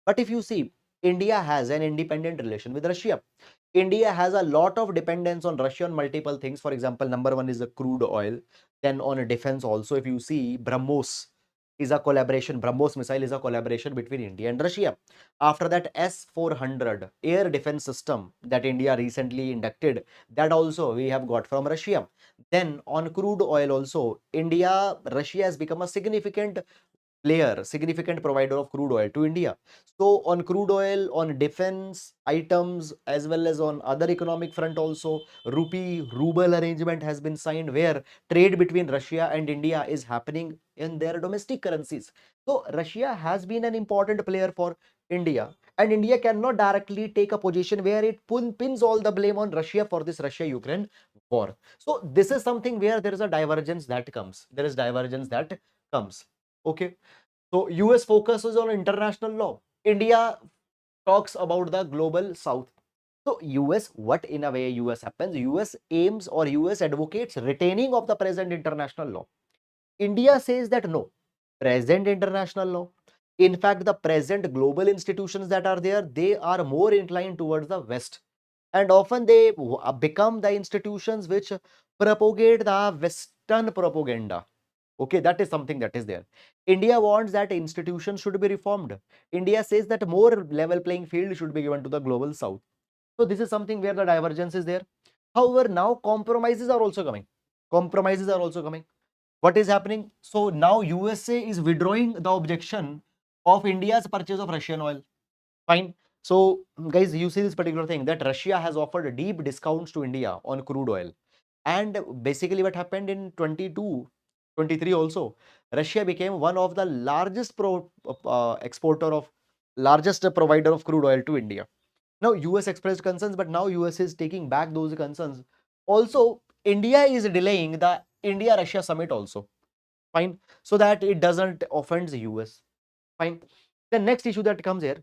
But if you see, India has an independent relation with Russia. India has a lot of dependence on Russia on multiple things. For example, number one is the crude oil. Then on defense also, if you see, BrahMos missile is a collaboration between India and Russia. After that, S-400 air defense system that India recently inducted, that also we have got from Russia. Then on crude oil also, Russia has become a significant provider of crude oil to India. So on crude oil, on defense items, as well as on other economic front also, rupee ruble arrangement has been signed where trade between Russia and India is happening in their domestic currencies. So Russia has been an important player for India, and India cannot directly take a position where it pins all the blame on Russia for this Russia-Ukraine war. So this is something where there is a divergence that comes. There is divergence that comes. Okay. So US focuses on international law. India talks about the global south. So US, what in a way US happens? US aims or US advocates retaining of the present international law. India says that no, present international law. In fact, the present global institutions that are there, they are more inclined towards the West. And often they become the institutions which propagate the Western propaganda. Okay, that is something that is there. India wants that institutions should be reformed. India says that more level playing field should be given to the global south. So this is something where the divergence is there. However, now compromises are also coming. Compromises are also coming. What is happening? So now USA is withdrawing the objection of India's purchase of Russian oil. Fine. So guys, you see this particular thing that Russia has offered deep discounts to India on crude oil. And basically what happened in 22, 23 also, Russia became one of the largest provider of crude oil to India. Now US expressed concerns, but now US is taking back those concerns. Also, India is delaying the India-Russia summit also. Fine. So that it doesn't offend the US. Fine. The next issue that comes here,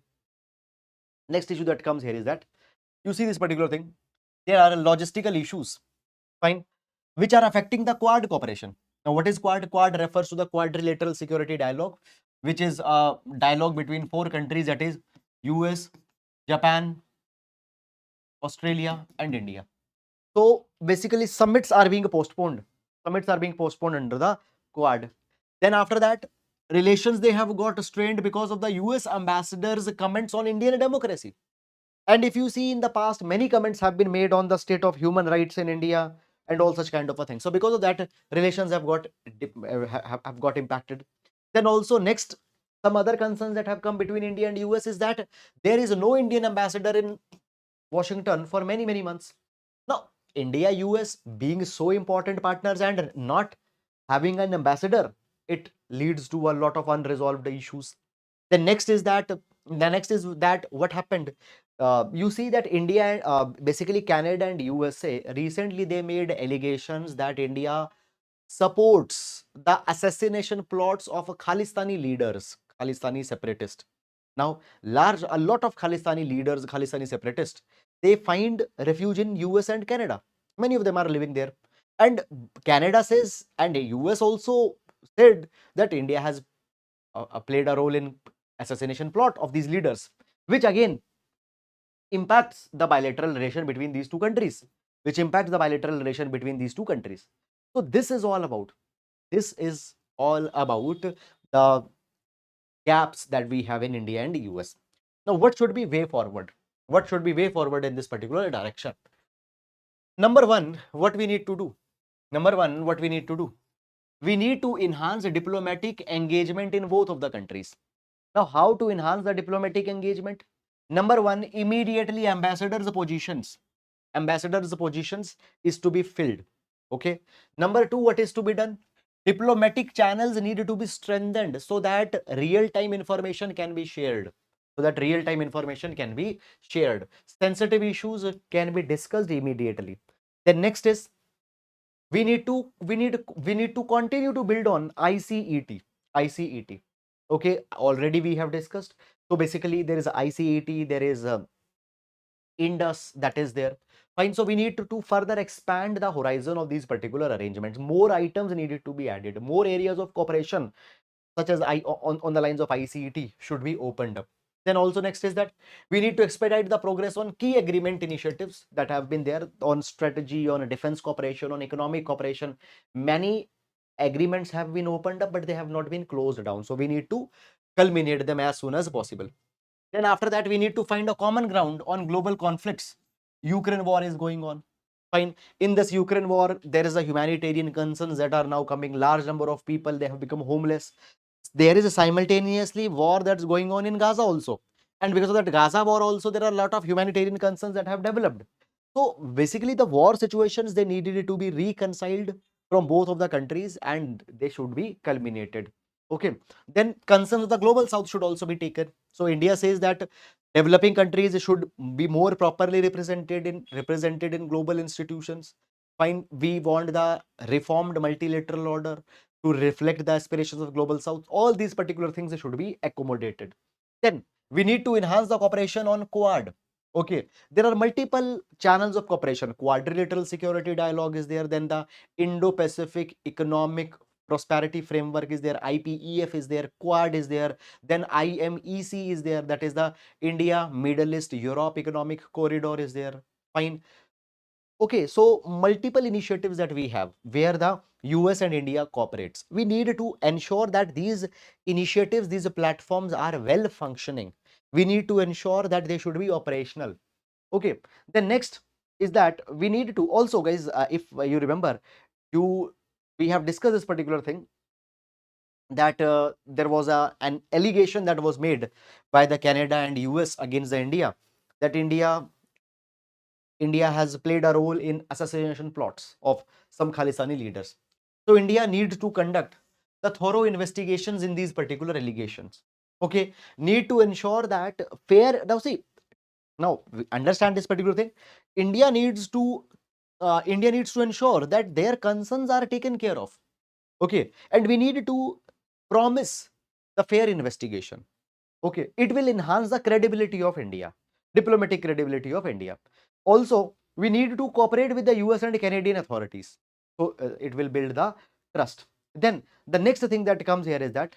is that you see this particular thing. There are logistical issues. Fine. Which are affecting the Quad cooperation. Now, what is Quad? Quad refers to the quadrilateral security dialogue, which is a dialogue between four countries, that is US, Japan, Australia, and India. So basically, summits are being postponed. Summits are being postponed under the Quad. Then after that, relations they have got strained because of the US ambassador's comments on Indian democracy. And if you see in the past, many comments have been made on the state of human rights in India and all such kind of a thing. So because of that, relations have got have got impacted. Then also next, some other concerns that have come between India and US is that there is no Indian ambassador in Washington for many months. Now, India, US being so important partners and not having an ambassador, it leads to a lot of unresolved issues. The next is that what happened. You see that India, basically Canada and USA, recently they made allegations that India supports the assassination plots of Khalistani leaders, Khalistani separatists. Now, a lot of Khalistani leaders, Khalistani separatists, they find refuge in US and Canada. Many of them are living there. And Canada says, and US also said that India has played a role in assassination plot of these leaders, which again impacts the bilateral relation between these two countries, So this is all about, the gaps that we have in India and US. Now, what should be way forward? What should be way forward in this particular direction? Number one, what we need to do? We need to enhance diplomatic engagement in both of the countries. Now, how to enhance the diplomatic engagement? Number one, immediately ambassadors positions is to be filled. Okay. Number two, what is to be done? Diplomatic channels need to be strengthened so that real-time information can be shared. Sensitive issues can be discussed immediately. Then next is, we need to continue to build on ICET. Okay, already we have discussed. So basically, there is ICET, there is Indus that is there. Fine. So we need to further expand the horizon of these particular arrangements. More items needed to be added. More areas of cooperation, such as on the lines of ICET, should be opened up. Then also next is that we need to expedite the progress on key agreement initiatives that have been there on strategy, on defense cooperation, on economic cooperation. Many agreements have been opened up, but they have not been closed down. So we need to culminate them as soon as possible. Then after that, we need to find a common ground on global conflicts. Ukraine war is going on. Fine. In this Ukraine war, there is a humanitarian concerns that are now coming. Large number of people, they have become homeless. There is a simultaneously war that's going on in Gaza also. And because of that Gaza war also, there are a lot of humanitarian concerns that have developed. So basically the war situations, they needed to be reconciled from both of the countries and they should be culminated. Okay. Then concerns of the global south should also be taken. So India says that developing countries should be more properly represented in global institutions. Fine. We want the reformed multilateral order to reflect the aspirations of global south. All these particular things should be accommodated. Then we need to enhance the cooperation on Quad. Okay, there are multiple channels of cooperation. Quadrilateral security dialogue is there. Then the Indo-Pacific Economic Prosperity Framework is there. IPEF is there. Quad is there. Then IMEC is there. That is the India, Middle East, Europe Economic Corridor is there. Fine. Okay, so multiple initiatives that we have where the US and India cooperates. We need to ensure that these initiatives, these platforms are well functioning. We need to ensure that they should be operational. Okay, the next is that we need to also, guys, if you remember, you we have discussed this particular thing, that there was an allegation that was made by the Canada and US against the India, that India has played a role in assassination plots of some Khalistani leaders. So India needs to conduct the thorough investigations in these particular allegations. Okay, need to ensure that fair. Now we understand this particular thing. India needs to ensure that their concerns are taken care of. Okay, and we need to promise the fair investigation. Okay, it will enhance the credibility of India, diplomatic credibility of India. Also, we need to cooperate with the US and Canadian authorities. So it will build the trust. Then the next thing that comes here is that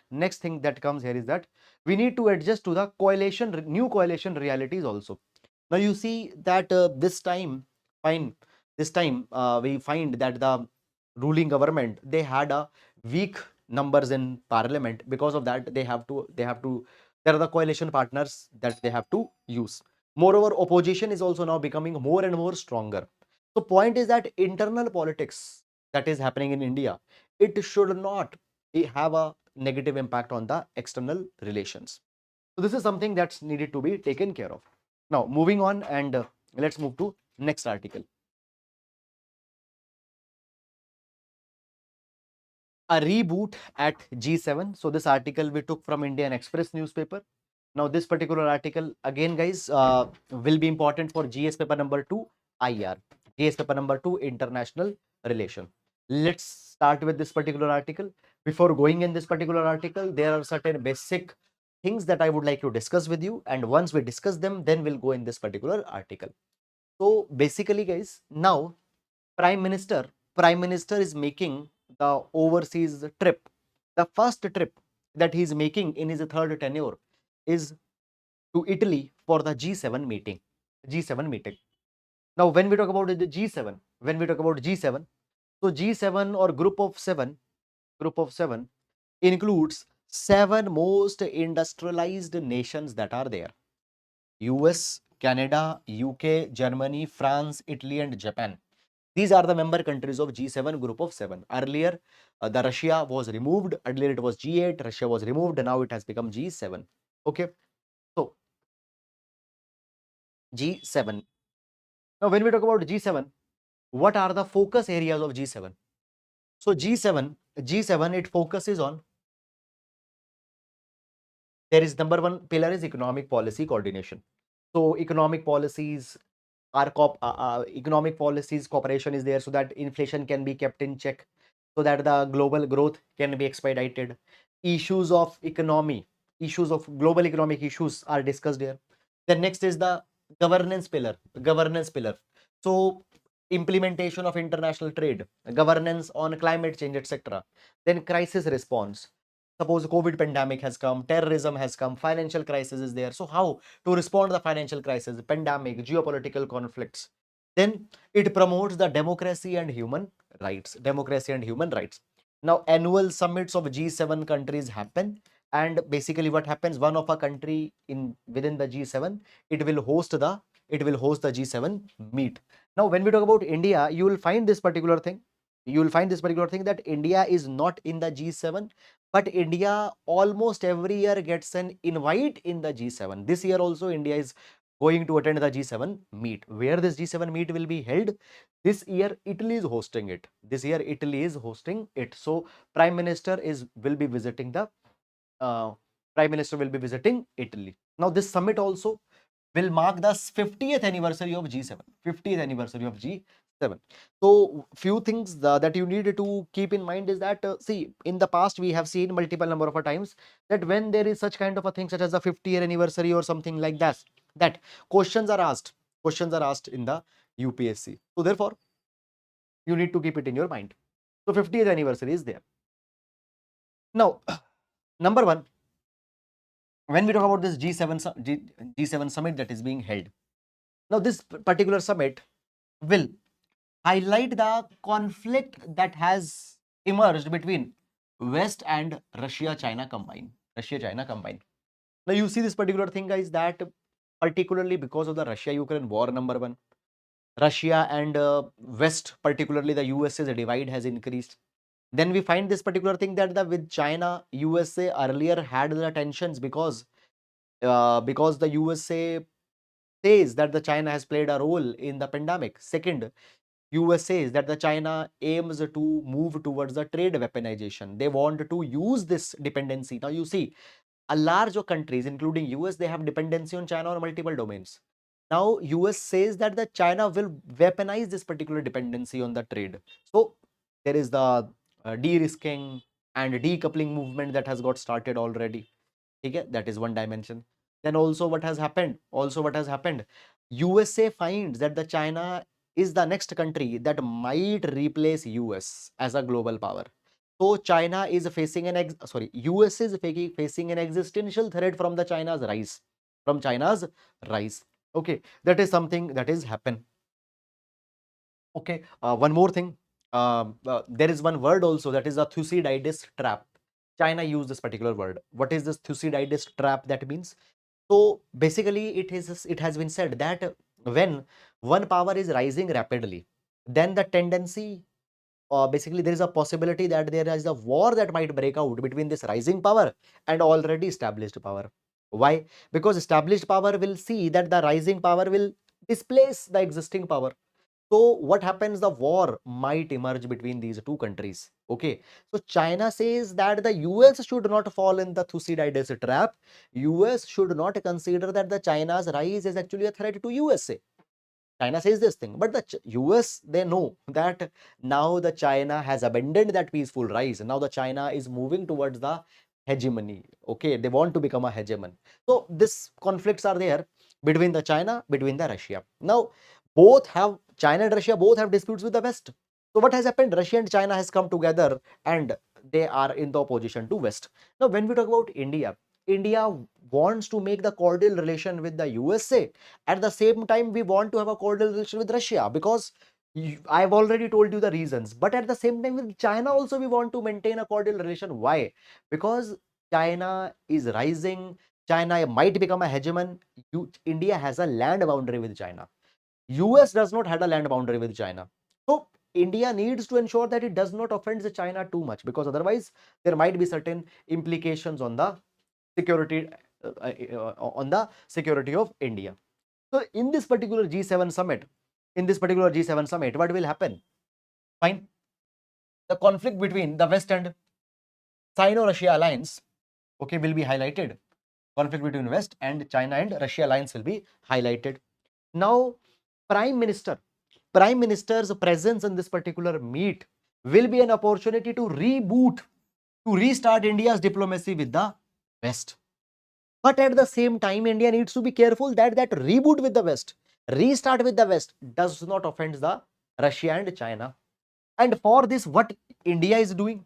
we need to adjust to the new coalition realities also. Now you see that fine, this time we find that the ruling government, they had a weak numbers in parliament. Because of that, there are the coalition partners that they have to use. Moreover, opposition is also now becoming more and more stronger. So point is that internal politics that is happening in India, it should not have a negative impact on the external relations. So this is something that's needed to be taken care of. Now moving on, and let's move to next article. A reboot at G7. So this article we took from Indian Express newspaper. Now this particular article again, guys, will be important for GS paper number 2 IR, GS paper number 2 international relation. Let's start with this particular article. Before going in this particular article, there are certain basic things that I would like to discuss with you, and once we discuss them, then we'll go in this particular article. So basically, guys, now prime minister prime minister is making the overseas trip. The first trip that he is making in his third tenure is to Italy for the G7 meeting. Now when we talk about the G7, so G7 or group of seven includes seven most industrialized nations that are there: US, Canada, UK, Germany, France, Italy, and Japan. These are the member countries of G7 group of 7. Earlier, the Russia was removed. Earlier, it was G8. Russia was removed. Now it has become G7. Okay. So, G7. Now, when we talk about G7, what are the focus areas of G7? So, G7, it focuses on, there is number one pillar is economic policy coordination. So, economic policies cooperation is there so that inflation can be kept in check, so that the global growth can be expedited. Issues of economy, issues of global economic issues are discussed here. Then next is the governance pillar. So implementation of international trade, governance on climate change, etc. Then crisis response. Suppose COVID pandemic has come, terrorism has come, financial crisis is there. So how to respond to the financial crisis, pandemic, geopolitical conflicts. Then it promotes the democracy and human rights. Now, annual summits of G7 countries happen, and basically, what happens? One of a country in within the G7, it will host the G7 meet. Now, when we talk about India, you will find this particular thing. That India is not in the G7, but India almost every year gets an invite in the G7. This year also, India is going to attend the G7 meet. Where this G7 meet will be held? This year, Italy is hosting it. So, Prime Minister is will be visiting the uh, Prime Minister will be visiting Italy. Now, this summit also will mark the 50th anniversary of G7. 50th anniversary of G7. So, few things that you need to keep in mind is that, see, in the past, we have seen multiple number of times that when there is such kind of a thing, such as a 50th anniversary or something like that questions are asked. In the UPSC. So, therefore, you need to keep it in your mind. So, 50th anniversary is there. Now, number one, when we talk about this G7 summit that is being held, now this particular summit will highlight the conflict that has emerged between West and Russia-China combined. Now you see this particular thing, guys, that particularly because of the Russia-Ukraine war, number one, Russia and West, particularly the USA's divide has increased. Then we find this particular thing that with China, USA earlier had the tensions because the USA says that the China has played a role in the pandemic. Second, US says that the China aims to move towards the trade weaponization. They want to use this dependency. Now you see, a large of countries, including US, they have dependency on China on multiple domains. Now US says that the China will weaponize this particular dependency on the trade. So there is the de-risking and decoupling movement that has got started already. Okay, that is one dimension. Then also what has happened? USA finds that the China is the next country that might replace US as a global power. So China is facing US is facing an existential threat from the China's rise, from China's rise. Okay, that is something that is happen. Okay, one more thing. There is one word also, that is a Thucydides trap. China used this particular word. What is this Thucydides trap? That means, so basically, it has been said that when one power is rising rapidly, then the tendency, basically, there is a possibility that there is a war that might break out between this rising power and already established power. Why? Because established power will see that the rising power will displace the existing power. So what happens? The war might emerge between these two countries. Okay. So China says that the US should not fall in the Thucydides trap. US should not consider that the China's rise is actually a threat to USA. China says this thing, but the US, they know that now the China has abandoned that peaceful rise. Now the China is moving towards the hegemony. Okay, they want to become a hegemon. So this conflicts are there between the China, between the Russia. Now both have, China and Russia both have disputes with the West. So what has happened? Russia and China has come together and they are in the opposition to West. Now when we talk about India, India wants to make the cordial relation with the USA. At the same time, we want to have a cordial relation with Russia because I've already told you the reasons. But at the same time, with China also, we want to maintain a cordial relation. Why? Because China is rising. China might become a hegemon. India has a land boundary with China. US does not have a land boundary with China. So India needs to ensure that it does not offend the China too much, because otherwise there might be certain implications on the security, on the security of India. So in this particular G7 summit, what will happen? Fine. The conflict between the West and Sino-Russia alliance, okay, will be highlighted. Conflict between West and China and Russia alliance will be highlighted. Now, Prime Minister, Prime Minister's presence in this particular meet will be an opportunity to restart India's diplomacy with the West. But at the same time, India needs to be careful that that reboot with the West, restart with the West, does not offend the Russia and China. And for this, what India is doing?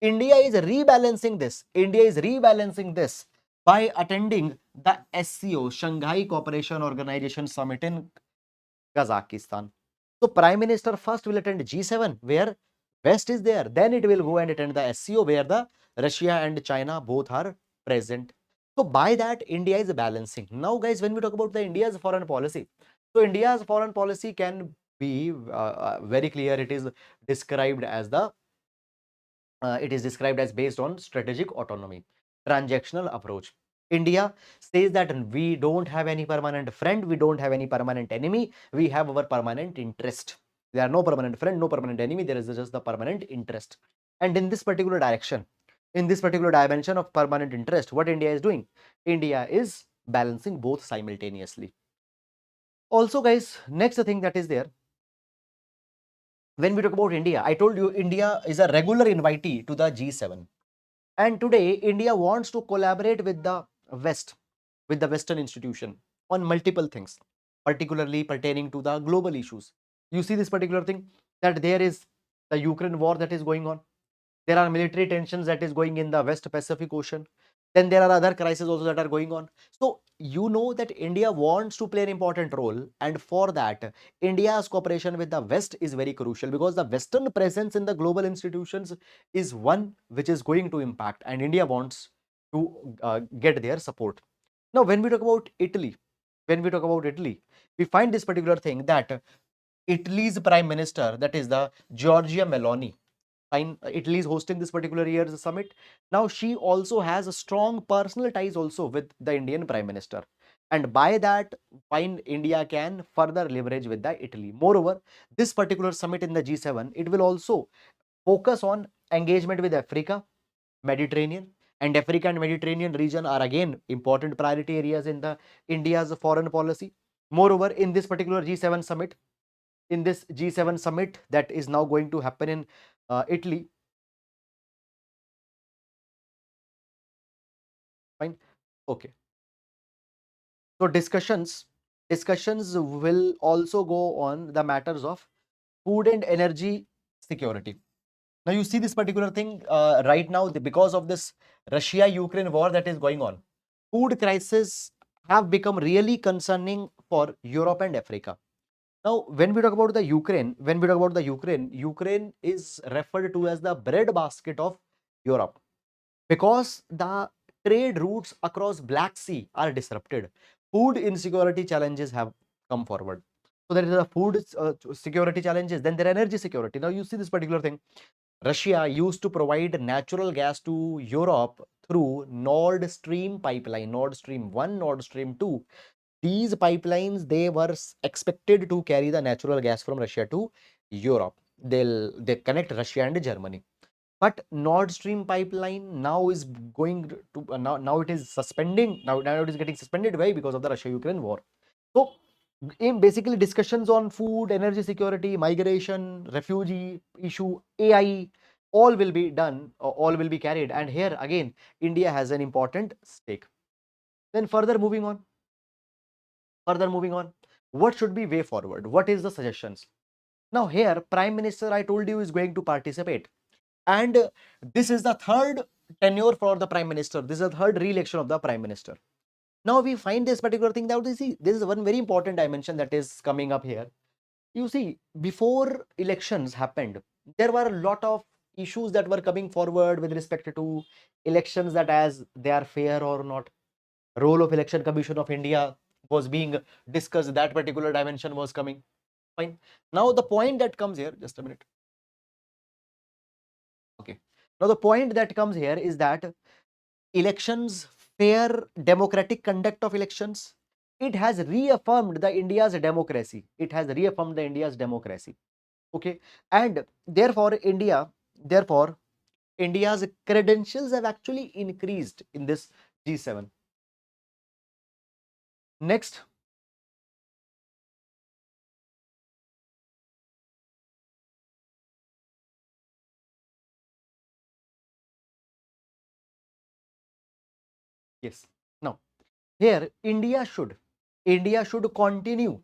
India is rebalancing this. India is rebalancing this by attending the SCO, Shanghai Cooperation Organization Summit in Kazakhstan. So Prime Minister first will attend G7 where West is there. Then it will go and attend the SCO where the Russia and China both are present. So by that, India is balancing. Now, guys, when we talk about the India's foreign policy, so India's foreign policy can be very clear. It is described as based on strategic autonomy, transactional approach. India says that we don't have any permanent friend, we don't have any permanent enemy, we have our permanent interest. There are no permanent friend, no permanent enemy, there is just the permanent interest. And in this particular direction, in this particular dimension of permanent interest, what India is doing? India is balancing both simultaneously. Also, guys, next thing that is there, when we talk about India, I told you India is a regular invitee to the G7. And today, India wants to collaborate with the West, with the Western institution on multiple things, particularly pertaining to the global issues. You see this particular thing, that there is the Ukraine war that is going on. There are military tensions that is going in the West Pacific Ocean. Then there are other crises also that are going on. So you know that India wants to play an important role, and for that, India's cooperation with the West is very crucial, because the Western presence in the global institutions is one which is going to impact, and India wants to get their support. Now, when we talk about Italy, we find this particular thing, that Italy's Prime Minister, that is the Giorgia Meloni, fine, Italy is hosting this particular year's summit. Now she also has a strong personal ties also with the Indian Prime Minister, and by that, fine, India can further leverage with the Italy. Moreover, this particular summit in the G7, it will also focus on engagement with Africa, Mediterranean, and Africa and Mediterranean region are again important priority areas in the India's foreign policy. Moreover, in this particular G7 summit, that is now going to happen in Italy, Fine. Okay. So discussions will also go on the matters of food and energy security. Now you see this particular thing right now because of this Russia-Ukraine war that is going on. Food crisis have become really concerning for Europe and Africa. Now, when we talk about the Ukraine, Ukraine is referred to as the breadbasket of Europe because the trade routes across Black Sea are disrupted. Food insecurity challenges have come forward. So there is a food security challenges. Then there are energy security. Now you see this particular thing. Russia used to provide natural gas to Europe through Nord Stream pipeline, Nord Stream 1, Nord Stream 2. These pipelines, they were expected to carry the natural gas from Russia to Europe. They connect Russia and Germany. But Nord Stream pipeline now is going to now it is suspending. Now it is getting suspended. Why? Because of the Russia-Ukraine war. So in basically discussions on food, energy security, migration, refugee issue, AI, all will be done, all will be carried. And here again, India has an important stake. Then further moving on, what should be way forward? What is the suggestions? Now here, Prime Minister, I told you, is going to participate. And this is the third tenure for the Prime Minister. This is the third re-election of the Prime Minister. Now we find this particular thing that you see, this is one very important dimension that is coming up here. You see, before elections happened, there were a lot of issues that were coming forward with respect to elections, that as they are fair or not. Role of Election Commission of India was being discussed. That particular dimension was coming. Fine. Now the point that comes here, just a minute. Okay. Now the point that comes here is that elections, fair democratic conduct of elections, it has reaffirmed the India's democracy. It has reaffirmed the India's democracy. Okay. And therefore, India's credentials have actually increased in this G7. Next, yes. Now, here India should continue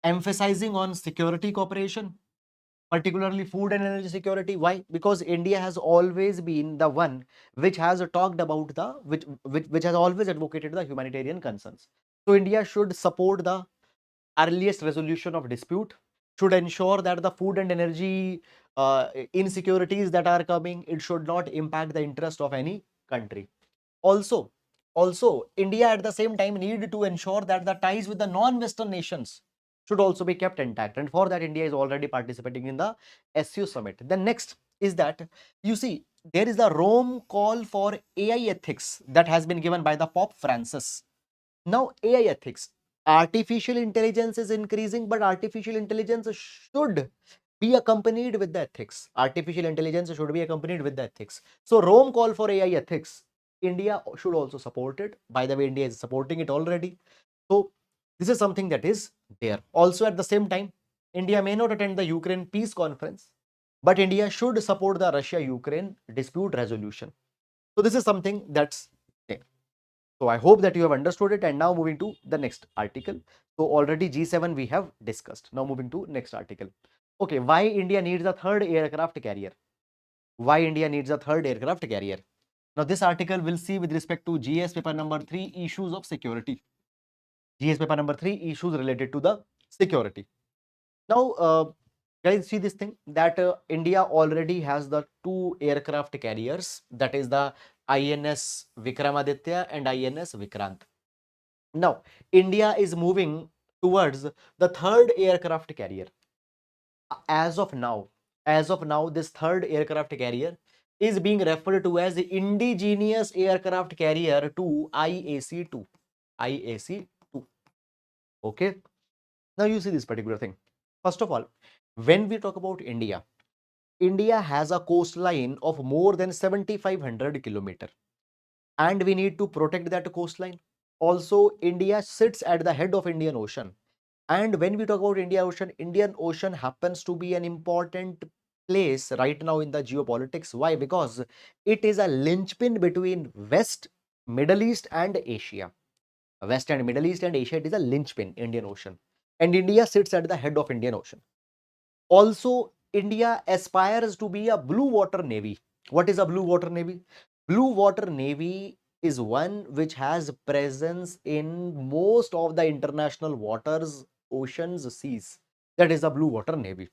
emphasizing on security cooperation, particularly food and energy security. Why? Because India has always been the one which has talked about the which has always advocated the humanitarian concerns. So India should support the earliest resolution of dispute, should ensure that the food and energy insecurities that are coming, it should not impact the interest of any country. Also, India at the same time need to ensure that the ties with the non-Western nations should also be kept intact. And for that, India is already participating in the SU summit. Then next is that, you see, there is a Rome call for AI ethics that has been given by the Pope Francis. Now, AI ethics, artificial intelligence is increasing, but artificial intelligence should be accompanied with the ethics. Artificial intelligence should be accompanied with the ethics. So, Rome call for AI ethics. India should also support it. By the way, India is supporting it already. So, this is something that is there. Also, at the same time, India may not attend the Ukraine peace conference, but India should support the Russia-Ukraine dispute resolution. So, this is something that's there. So I hope that you have understood it. And now moving to the next article. So already G7 we have discussed. Now moving to next article. Okay, why India needs a third aircraft carrier? Why India needs a third aircraft carrier? Now this article will see with respect to GS paper number 3, issues of security. GS paper number 3, issues related to the security. Now, guys, see this thing that India already has the two aircraft carriers, that is the INS Vikramaditya and INS Vikrant. Now, India is moving towards the third aircraft carrier. As of now, this third aircraft carrier is being referred to as the indigenous aircraft carrier to IAC-2. IAC-2. Okay. Now you see this particular thing. First of all, when we talk about India, India has a coastline of more than 7,500 kilometers, and we need to protect that coastline. Also, India sits at the head of Indian Ocean. And when we talk about Indian Ocean happens to be an important place right now in the geopolitics. Why? Because it is a linchpin between West Middle East and Asia. West and Middle East and Asia, it is a linchpin, Indian Ocean. And India sits at the head of Indian Ocean. Also, India aspires to be a blue water navy. What is a blue water navy? Blue water navy is one which has presence in most of the international waters, oceans, seas. That is the blue water navy.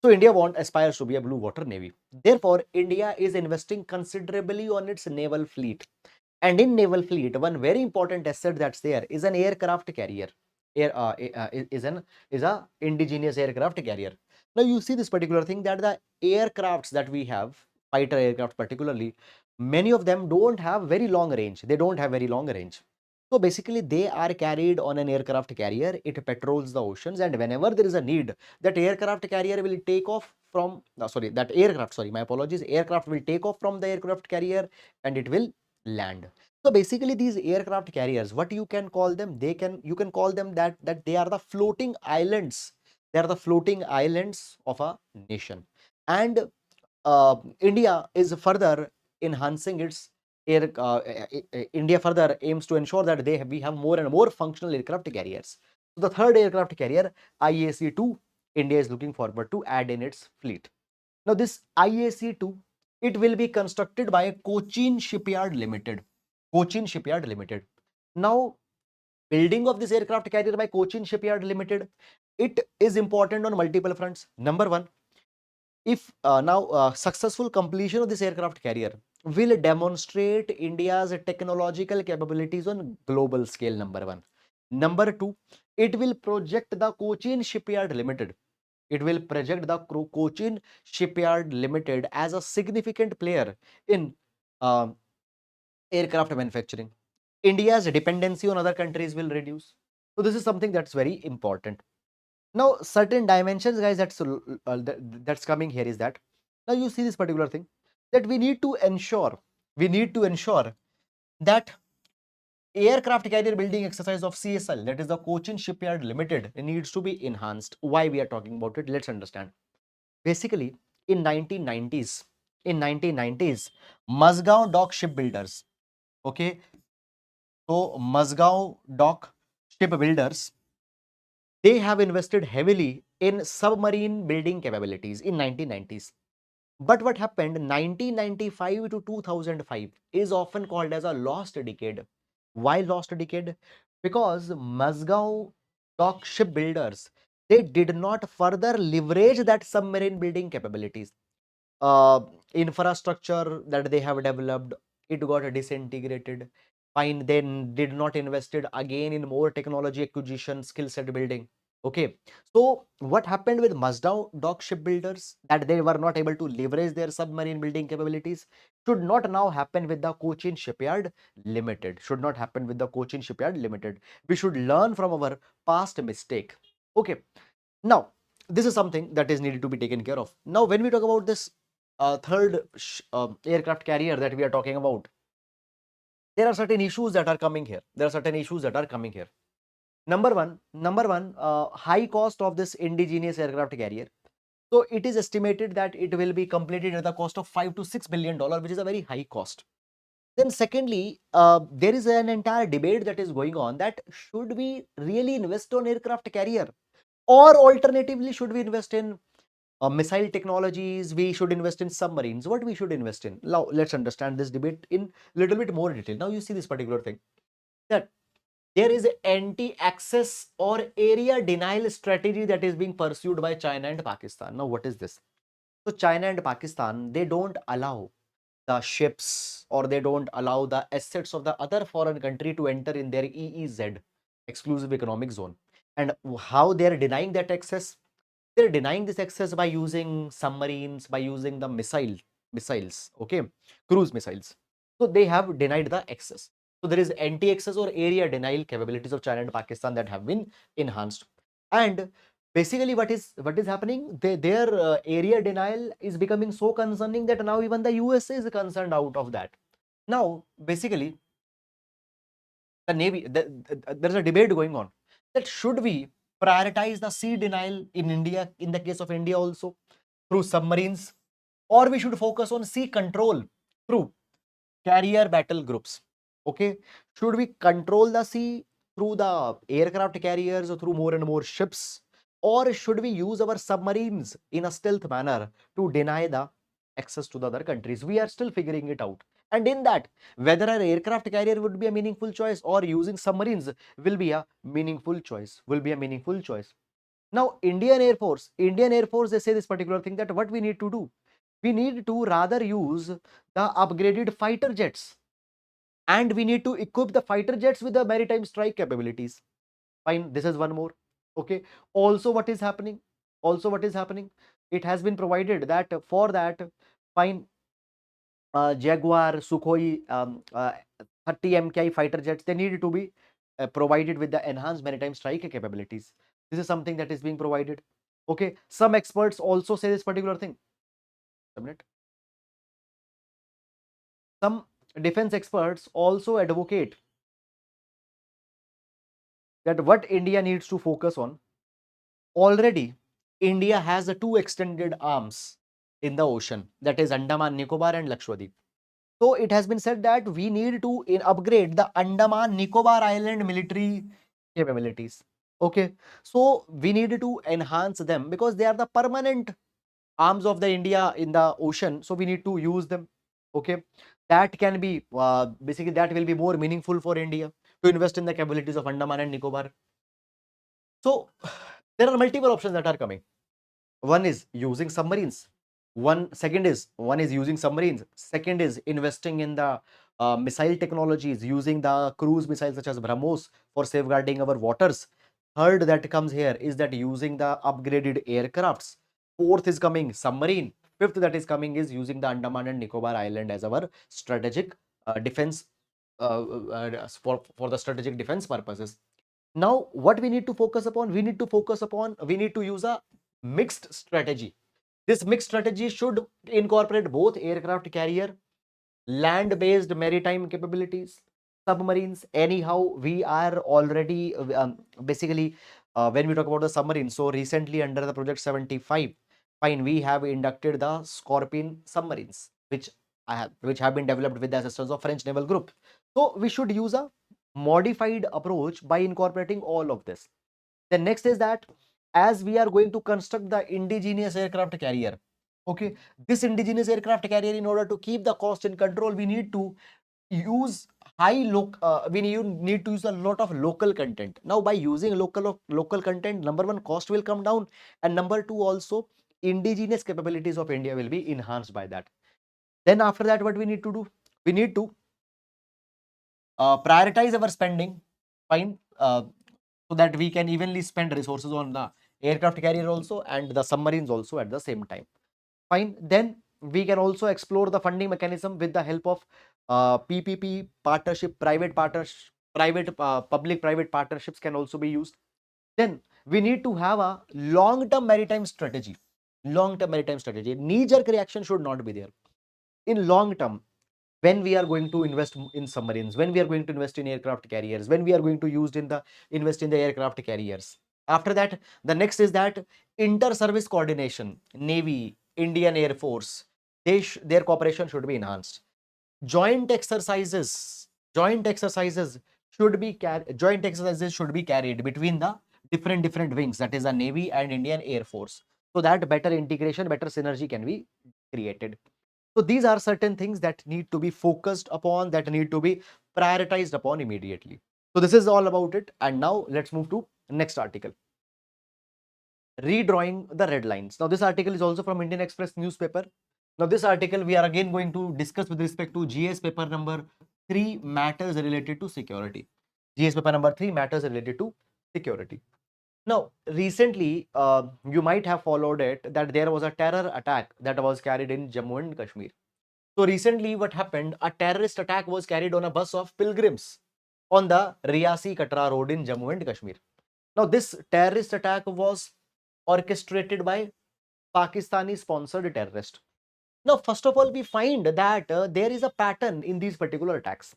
So India aspires to be a blue water navy. Therefore, India is investing considerably on its naval fleet. And in naval fleet, one very important asset that's there is an aircraft carrier. Is a indigenous aircraft carrier. Now you see this particular thing that the aircrafts that we have, fighter aircraft particularly, many of them don't have very long range. They don't have very long range. So basically, they are carried on an aircraft carrier. It patrols the oceans, and whenever there is a need, that aircraft carrier will take off from. That aircraft. Sorry, my apologies. Aircraft will take off from the aircraft carrier, and it will land. So basically, these aircraft carriers, what you can call them, you can call them that they are the floating islands. They are the floating islands of a nation. And India is further enhancing its India further aims to ensure that we have more and more functional aircraft carriers. So the third aircraft carrier, IAC-2, India is looking forward to add in its fleet. Now this IAC-2, it will be constructed by Cochin Shipyard Limited. Cochin Shipyard Limited. Now, building of this aircraft carrier by Cochin Shipyard Limited, it is important on multiple fronts. Number one, if successful completion of this aircraft carrier will demonstrate India's technological capabilities on global scale, number one. Number two, it will project the Cochin Shipyard Limited. It will project the Cochin Shipyard Limited as a significant player in uh, aircraft manufacturing. India's dependency on other countries will reduce. So this is something that's very important. Now, certain dimensions, guys, that's coming here is that now you see this particular thing that we need to ensure that aircraft carrier building exercise of CSL, that is the Cochin Shipyard Limited, needs to be enhanced. Why we are talking about it? Let's understand. Basically, in 1990s, in 1990s, Mazgaon Dock Shipbuilders, okay, so Mazgaon Dock Shipbuilders, they have invested heavily in submarine building capabilities in 1990s. But what happened 1995 to 2005 is often called as a lost decade. Why lost decade? Because Mazgaon Dock Shipbuilders, they did not further leverage that submarine building capabilities. uh, Infrastructure that they have developed, it got disintegrated. Fine, then did not invested again in more technology acquisition, skill set building. Okay, so what happened with Mazda Dock Shipbuilders, that they were not able to leverage their submarine building capabilities, should not now happen with the Cochin Shipyard Limited. Should not happen with the Cochin Shipyard Limited. We should learn from our past mistake. Okay, now this is something that is needed to be taken care of. Now, when we talk about this aircraft carrier that we are talking about, there are certain issues that are coming here. There are certain issues that are coming here. Number one, high cost of this indigenous aircraft carrier. So it is estimated that it will be completed at the cost of $5 to $6 billion, which is a very high cost. Then secondly, there is an entire debate that is going on that should we really invest on aircraft carrier, or alternatively should we invest in missile technologies, we should invest in submarines. What we should invest in? Now, let's understand this debate in little bit more detail. Now, you see this particular thing that there is anti-access or area denial strategy that is being pursued by China and Pakistan. Now, what is this? So, China and Pakistan, they don't allow the ships or they don't allow the assets of the other foreign country to enter in their EEZ, exclusive economic zone. And how they are denying that access? They're denying this access by using submarines, by using the missiles, okay, cruise missiles. So they have denied the access. So there is anti-access or area denial capabilities of China and Pakistan that have been enhanced. And basically, what is happening? Their area denial is becoming so concerning that now even the USA is concerned out of that. Now, basically, the Navy, there's a debate going on that should we prioritize the sea denial in India, in the case of India also, through submarines, or we should focus on sea control through carrier battle groups. Okay, should we control the sea through the aircraft carriers or through more and more ships, or should we use our submarines in a stealth manner to deny the access to the other countries? We are still figuring it out. And in that, whether an aircraft carrier would be a meaningful choice or using submarines will be a meaningful choice, Now, Indian Air Force, they say this particular thing, that what we need to do, we need to rather use the upgraded fighter jets, and we need to equip the fighter jets with the maritime strike capabilities. Fine, this is one more. Okay. Also, what is happening? It has been provided that for that, fine, Jaguar, Sukhoi, 30 MKI fighter jets, they need to be provided with the enhanced maritime strike capabilities. This is something that is being provided. Okay. Some experts also say this particular thing. A minute. Some defense experts also advocate that what India needs to focus on. Already, India has the two extended arms in the ocean, that is Andaman, Nicobar, and Lakshadweep. So it has been said that we need to upgrade the Andaman Nicobar Island military capabilities. Okay, so we need to enhance them because they are the permanent arms of the India in the ocean. So we need to use them. Okay, that can be basically that will be more meaningful for India to invest in the capabilities of Andaman and Nicobar. So there are multiple options that are coming. One is using submarines. One is using submarines. Second is investing in the missile technologies, using the cruise missiles such as BrahMos for safeguarding our waters. Third that comes here is that using the upgraded aircrafts. Fourth is coming submarine. Fifth that is coming is using the Andaman and Nicobar Island as our strategic defense for the strategic defense purposes. Now, what we need to focus upon? We need to use a mixed strategy. This mixed strategy should incorporate both aircraft carrier, land-based maritime capabilities, submarines. Anyhow, we are already basically when we talk about the submarine. So recently under the Project 75, fine, we have inducted the Scorpion submarines, which have been developed with the assistance of French Naval Group. So we should use a modified approach by incorporating all of this. The next is that as we are going to construct the indigenous aircraft carrier, okay, this indigenous aircraft carrier, in order to keep the cost in control, we need to use need to use a lot of local content. Now, by using local content, number one, cost will come down, and number two, also indigenous capabilities of India will be enhanced by that. Then after that, what we need to do? We need to prioritize our spending, fine, so that we can evenly spend resources on the aircraft carrier also and the submarines also at the same time. Fine. Then we can also explore the funding mechanism with the help of PPP partnership, private public-private partnerships can also be used. Then we need to have a long-term maritime strategy. Long-term maritime strategy. Knee-jerk reaction should not be there. In long term, when we are going to invest in submarines, when we are going to invest in aircraft carriers, when we are going to invest in the aircraft carriers. After that, the next is that inter-service coordination, Navy, Indian Air Force, their cooperation should be enhanced. Joint exercises, joint exercises should be carried between the different wings, that is the Navy and Indian Air Force, so that better integration, better synergy can be created. So these are certain things that need to be focused upon, that need to be prioritized upon immediately. So this is all about it. And now let's move to next article. Redrawing the red lines. Now this article is also from Indian Express newspaper. Now this article we are again going to discuss with respect to GS paper number 3, matters related to security. GS paper number 3, matters related to security. Now, recently, you might have followed it that there was a terror attack that was carried in Jammu and Kashmir. So recently what happened, a terrorist attack was carried on a bus of pilgrims on the Riyasi Katra road in Jammu and Kashmir. Now this terrorist attack was orchestrated by Pakistani sponsored terrorists. Now first of all, we find that there is a pattern in these particular attacks.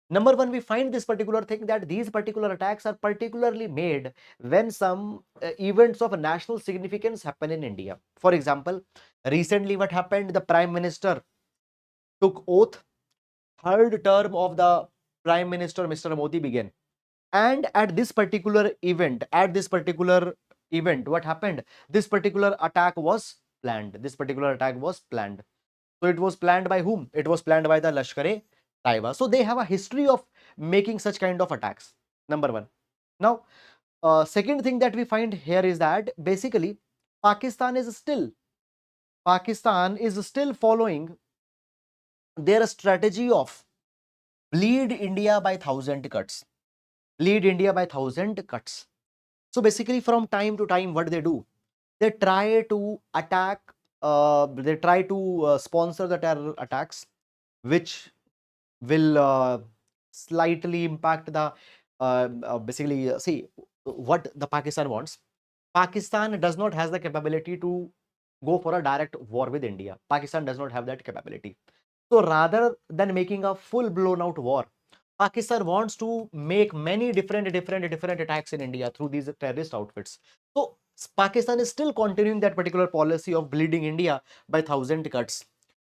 Number one, we find this particular thing that these particular attacks are particularly made when some events of national significance happen in India. For example, recently what happened, the Prime Minister took oath, third term of the Prime Minister Mr. Modi began. And at this particular event, what happened? This particular attack was planned. So it was planned by whom? It was planned by the Lashkar-e-Taiba. So they have a history of making such kind of attacks. Number one. Now, second thing that we find here is that basically Pakistan is still following their strategy of bleed India by thousand cuts. Bleed India by thousand cuts. So basically, from time to time, what they do, they try to attack, they try to sponsor the terror attacks, which will slightly impact the basically see what the Pakistan wants. Pakistan does not has the capability to go for a direct war with India. Pakistan does not have that capability. So rather than making a full blown out war, Pakistan wants to make many different attacks in India through these terrorist outfits. So Pakistan is still continuing that particular policy of bleeding India by thousand cuts.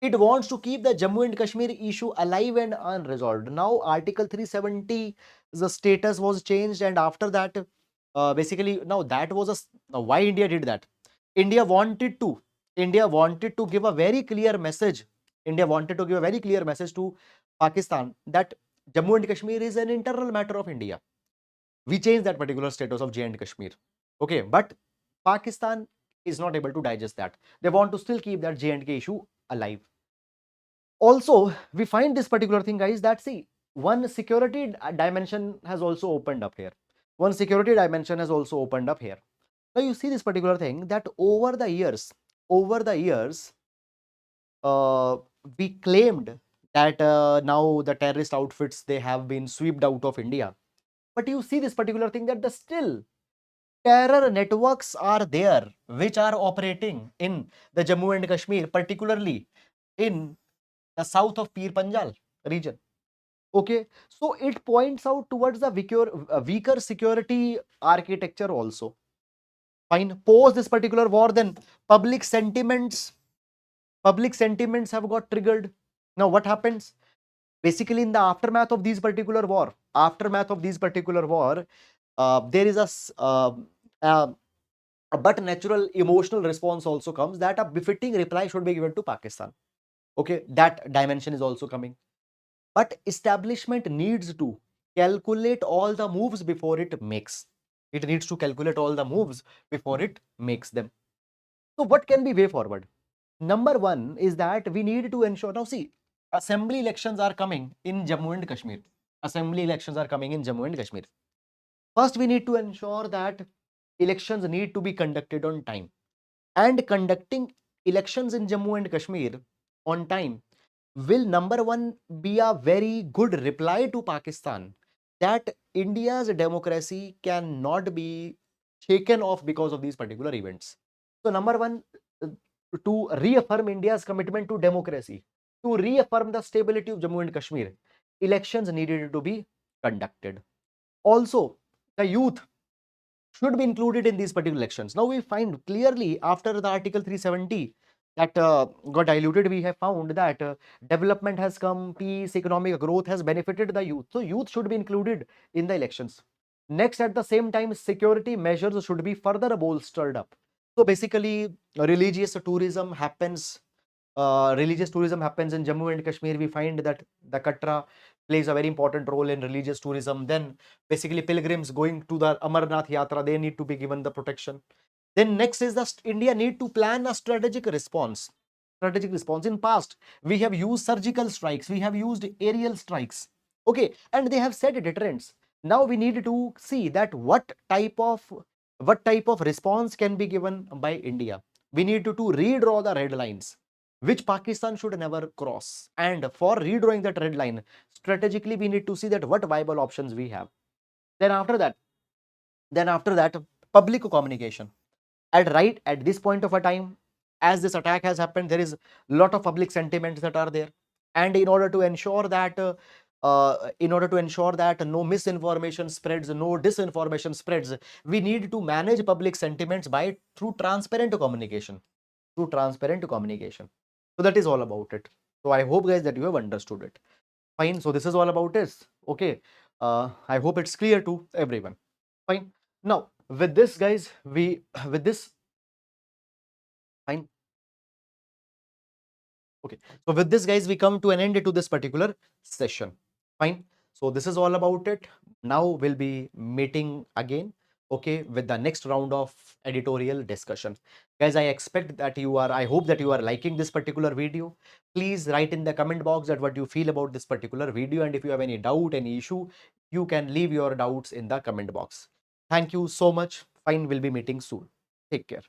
It wants to keep the Jammu and Kashmir issue alive and unresolved. Now, Article 370, the status was changed, and after that, basically, now that was now why India did that. India wanted to, India wanted to give a very clear message. India wanted to give a very clear message to Pakistan that Jammu and Kashmir is an internal matter of India. We changed that particular status of J and Kashmir. Okay, but Pakistan is not able to digest that. They want to still keep that J and K issue alive. Also, we find this particular thing, guys, that see, one security dimension has also opened up here. One security dimension has also opened up here. Now you see this particular thing that over the years, uh, we claimed that now the terrorist outfits they have been swept out of India. But you see this particular thing that the still terror networks are there which are operating in the Jammu and Kashmir, particularly in the south of Pir Panjal region. Okay, so it points out towards the weaker security architecture also. Fine. Post this particular war, then public sentiments, have got triggered. Now, what happens? Basically, in the aftermath of these particular war, there is uh, but natural emotional response also comes that a befitting reply should be given to Pakistan. Okay, that dimension is also coming. But establishment needs to calculate all the moves before it makes. It needs to calculate all the moves before it makes them. So what can be way forward? Number one is that we need to ensure, now see, assembly elections are coming in Jammu and Kashmir. Assembly elections are coming in Jammu and Kashmir. First, we need to ensure that elections need to be conducted on time. And conducting elections in Jammu and Kashmir on time will, number one, be a very good reply to Pakistan that India's democracy cannot be shaken off because of these particular events. So, number one, uh, to reaffirm India's commitment to democracy, to reaffirm the stability of Jammu and Kashmir, elections needed to be conducted. Also, the youth should be included in these particular elections. Now we find clearly after the Article 370 that got diluted, we have found that development has come, peace, economic growth has benefited the youth. So youth should be included in the elections. Next, at the same time, security measures should be further bolstered up. So basically, religious tourism happens in Jammu and Kashmir. We find that the Katra plays a very important role in religious tourism. Then basically pilgrims going to the Amarnath Yatra, they need to be given the protection. Then next is the India need to plan a strategic response. In past, we have used surgical strikes, we have used aerial strikes. Okay, and they have set deterrents. Now we need to see that what type of response can be given by India. We need to redraw the red lines which Pakistan should never cross. And for redrawing that red line, strategically we need to see that what viable options we have. Then after that, public communication. At this point of a time, as this attack has happened, there is a lot of public sentiments that are there. And in order to ensure that no misinformation spreads, no disinformation spreads, we need to manage public sentiments by through transparent communication. So that is all about it. So I hope, guys, that you have understood it. Fine. So this is all about this. Okay. I hope it's clear to everyone. Fine. Now, with this, guys, with this, fine. Okay. So with this, guys, we come to an end to this particular session. Fine. So this is all about it. Now we'll be meeting again. Okay, with the next round of editorial discussion. Guys, I hope that you are liking this particular video. Please write in the comment box that what you feel about this particular video. And if you have any doubt, any issue, you can leave your doubts in the comment box. Thank you so much. Fine, we'll be meeting soon. Take care.